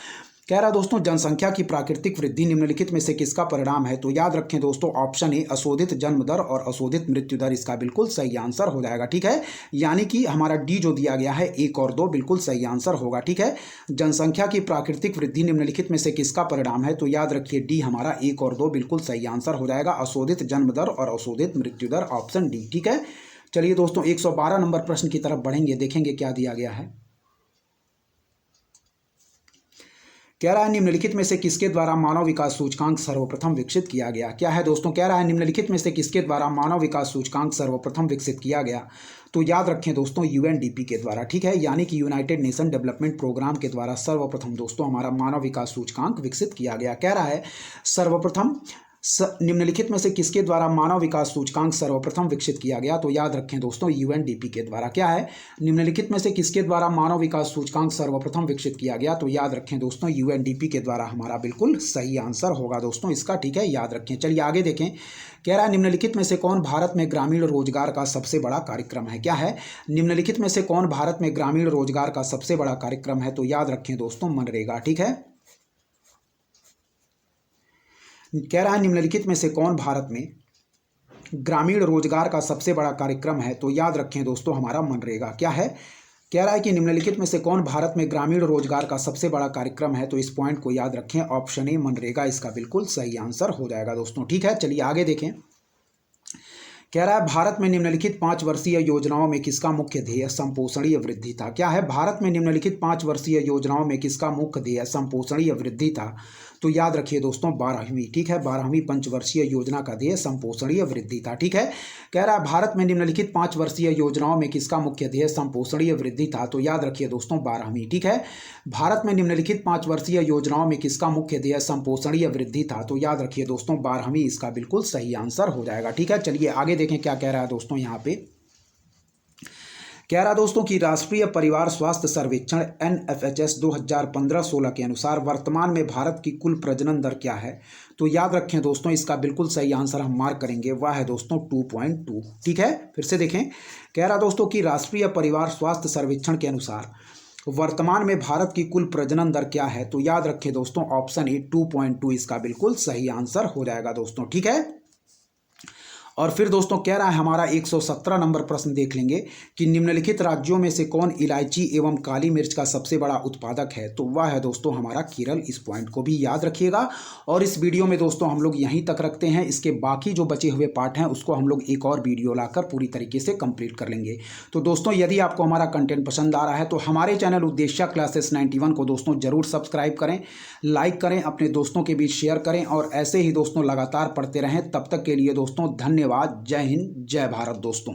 कह रहा दोस्तों जनसंख्या की प्राकृतिक वृद्धि निम्नलिखित में से किसका परिणाम है, तो याद रखें दोस्तों ऑप्शन ए अशोधित जन्म दर और अशोधित मृत्यु दर इसका बिल्कुल सही आंसर हो जाएगा। ठीक है, यानी कि हमारा डी जो दिया गया है 1 और 2 बिल्कुल सही आंसर होगा। ठीक है, जनसंख्या की प्राकृतिक वृद्धि निम्नलिखित में से किसका परिणाम है, तो याद रखिए डी हमारा 1 और 2 बिल्कुल सही आंसर हो जाएगा, अशोधित जन्म दर और अशोधित मृत्यु दर ऑप्शन डी। ठीक है, चलिए दोस्तों 112 नंबर प्रश्न की तरफ बढ़ेंगे, देखेंगे क्या दिया गया है। कह रहा है निम्नलिखित में से किसके द्वारा मानव विकास सूचकांक सर्वप्रथम विकसित किया गया। क्या है दोस्तों, कह रहा है निम्नलिखित में से किसके द्वारा मानव विकास सूचकांक सर्वप्रथम विकसित किया गया। तो याद रखें दोस्तों UNDP के द्वारा, ठीक है, यानी कि यूनाइटेड नेशन डेवलपमेंट प्रोग्राम के द्वारा सर्वप्रथम दोस्तों हमारा मानव विकास सूचकांक विकसित किया गया। कह रहा है सर्वप्रथम निम्नलिखित में से किसके द्वारा मानव विकास सूचकांक सर्वप्रथम विकसित किया गया। तो याद रखें दोस्तों UNDP के द्वारा। क्या है, निम्नलिखित में से किसके द्वारा मानव विकास सूचकांक सर्वप्रथम विकसित किया गया। तो याद रखें दोस्तों UNDP के द्वारा हमारा बिल्कुल सही आंसर होगा दोस्तों इसका, ठीक है, याद रखें। चलिए आगे देखें। कह रहा है निम्नलिखित में से कौन भारत में ग्रामीण रोजगार का सबसे बड़ा कार्यक्रम है। क्या है, निम्नलिखित में से कौन भारत में ग्रामीण रोजगार का सबसे बड़ा कार्यक्रम है। तो याद रखें दोस्तों मनरेगा, ठीक है। कह रहा है निम्नलिखित में से कौन भारत में ग्रामीण रोजगार का सबसे बड़ा कार्यक्रम है। तो याद रखें दोस्तों हमारा मनरेगा। क्या है, कह रहा है कि निम्नलिखित में से कौन भारत में ग्रामीण रोजगार का सबसे बड़ा कार्यक्रम है। तो इस पॉइंट को याद रखें, ऑप्शन ए मनरेगा इसका बिल्कुल सही आंसर हो जाएगा दोस्तों, ठीक है। चलिए आगे देखें। कह रहा है भारत में निम्नलिखित 5 वर्षीय योजनाओं में किसका मुख्य ध्येय संपोषणीय वृद्धि था। क्या है, भारत में निम्नलिखित 5 वर्षीय योजनाओं में किसका मुख्य ध्येय संपोषणीय वृद्धि था। तो याद रखिए दोस्तों 12वीं, ठीक है, 12वीं पंचवर्षीय योजना का ध्येय संपोषणीय वृद्धि था, ठीक है। कह रहा है भारत में निम्नलिखित 5 वर्षीय योजनाओं में किसका मुख्य ध्येय संपोषणीय वृद्धि था। तो याद रखिए दोस्तों 12वीं, ठीक है। भारत में निम्नलिखित 5 वर्षीय योजनाओं में किसका मुख्य ध्येय संपोषणीय वृद्धि था। तो याद रखिए दोस्तों 12वीं इसका बिल्कुल सही आंसर हो जाएगा, ठीक है। चलिए आगे देखें क्या कह रहा है दोस्तों यहाँ पे। कह रहा दोस्तों कि राष्ट्रीय परिवार स्वास्थ्य सर्वेक्षण NFHS 2015-16 के अनुसार वर्तमान में भारत की कुल प्रजनन दर क्या है। तो याद रखें दोस्तों इसका बिल्कुल सही आंसर हम मार्क करेंगे, वह है दोस्तों 2.2, ठीक है। फिर से देखें। कह रहा दोस्तों कि राष्ट्रीय परिवार स्वास्थ्य सर्वेक्षण के अनुसार वर्तमान में भारत की कुल प्रजनन दर क्या है। तो याद रखें दोस्तों ऑप्शन ए 2.2 इसका बिल्कुल सही आंसर हो जाएगा दोस्तों, ठीक है। और फिर दोस्तों कह रहा है हमारा 117 नंबर प्रश्न देख लेंगे कि निम्नलिखित राज्यों में से कौन इलायची एवं काली मिर्च का सबसे बड़ा उत्पादक है। तो वह है दोस्तों हमारा केरल। इस पॉइंट को भी याद रखिएगा। और इस वीडियो में दोस्तों हम लोग यहीं तक रखते हैं, इसके बाकी जो बचे हुए पार्ट हैं उसको हम लोग एक और वीडियो लाकर पूरी तरीके से कंप्लीट कर लेंगे। तो दोस्तों यदि आपको हमारा कंटेंट पसंद आ रहा है तो हमारे चैनल उद्देश्य क्लासेस 91 को दोस्तों जरूर सब्सक्राइब करें, लाइक करें, अपने दोस्तों के बीच शेयर करें और ऐसे ही दोस्तों लगातार पढ़ते रहें। तब तक के लिए दोस्तों धन्यवाद। जय हिंद, जय भारत दोस्तों।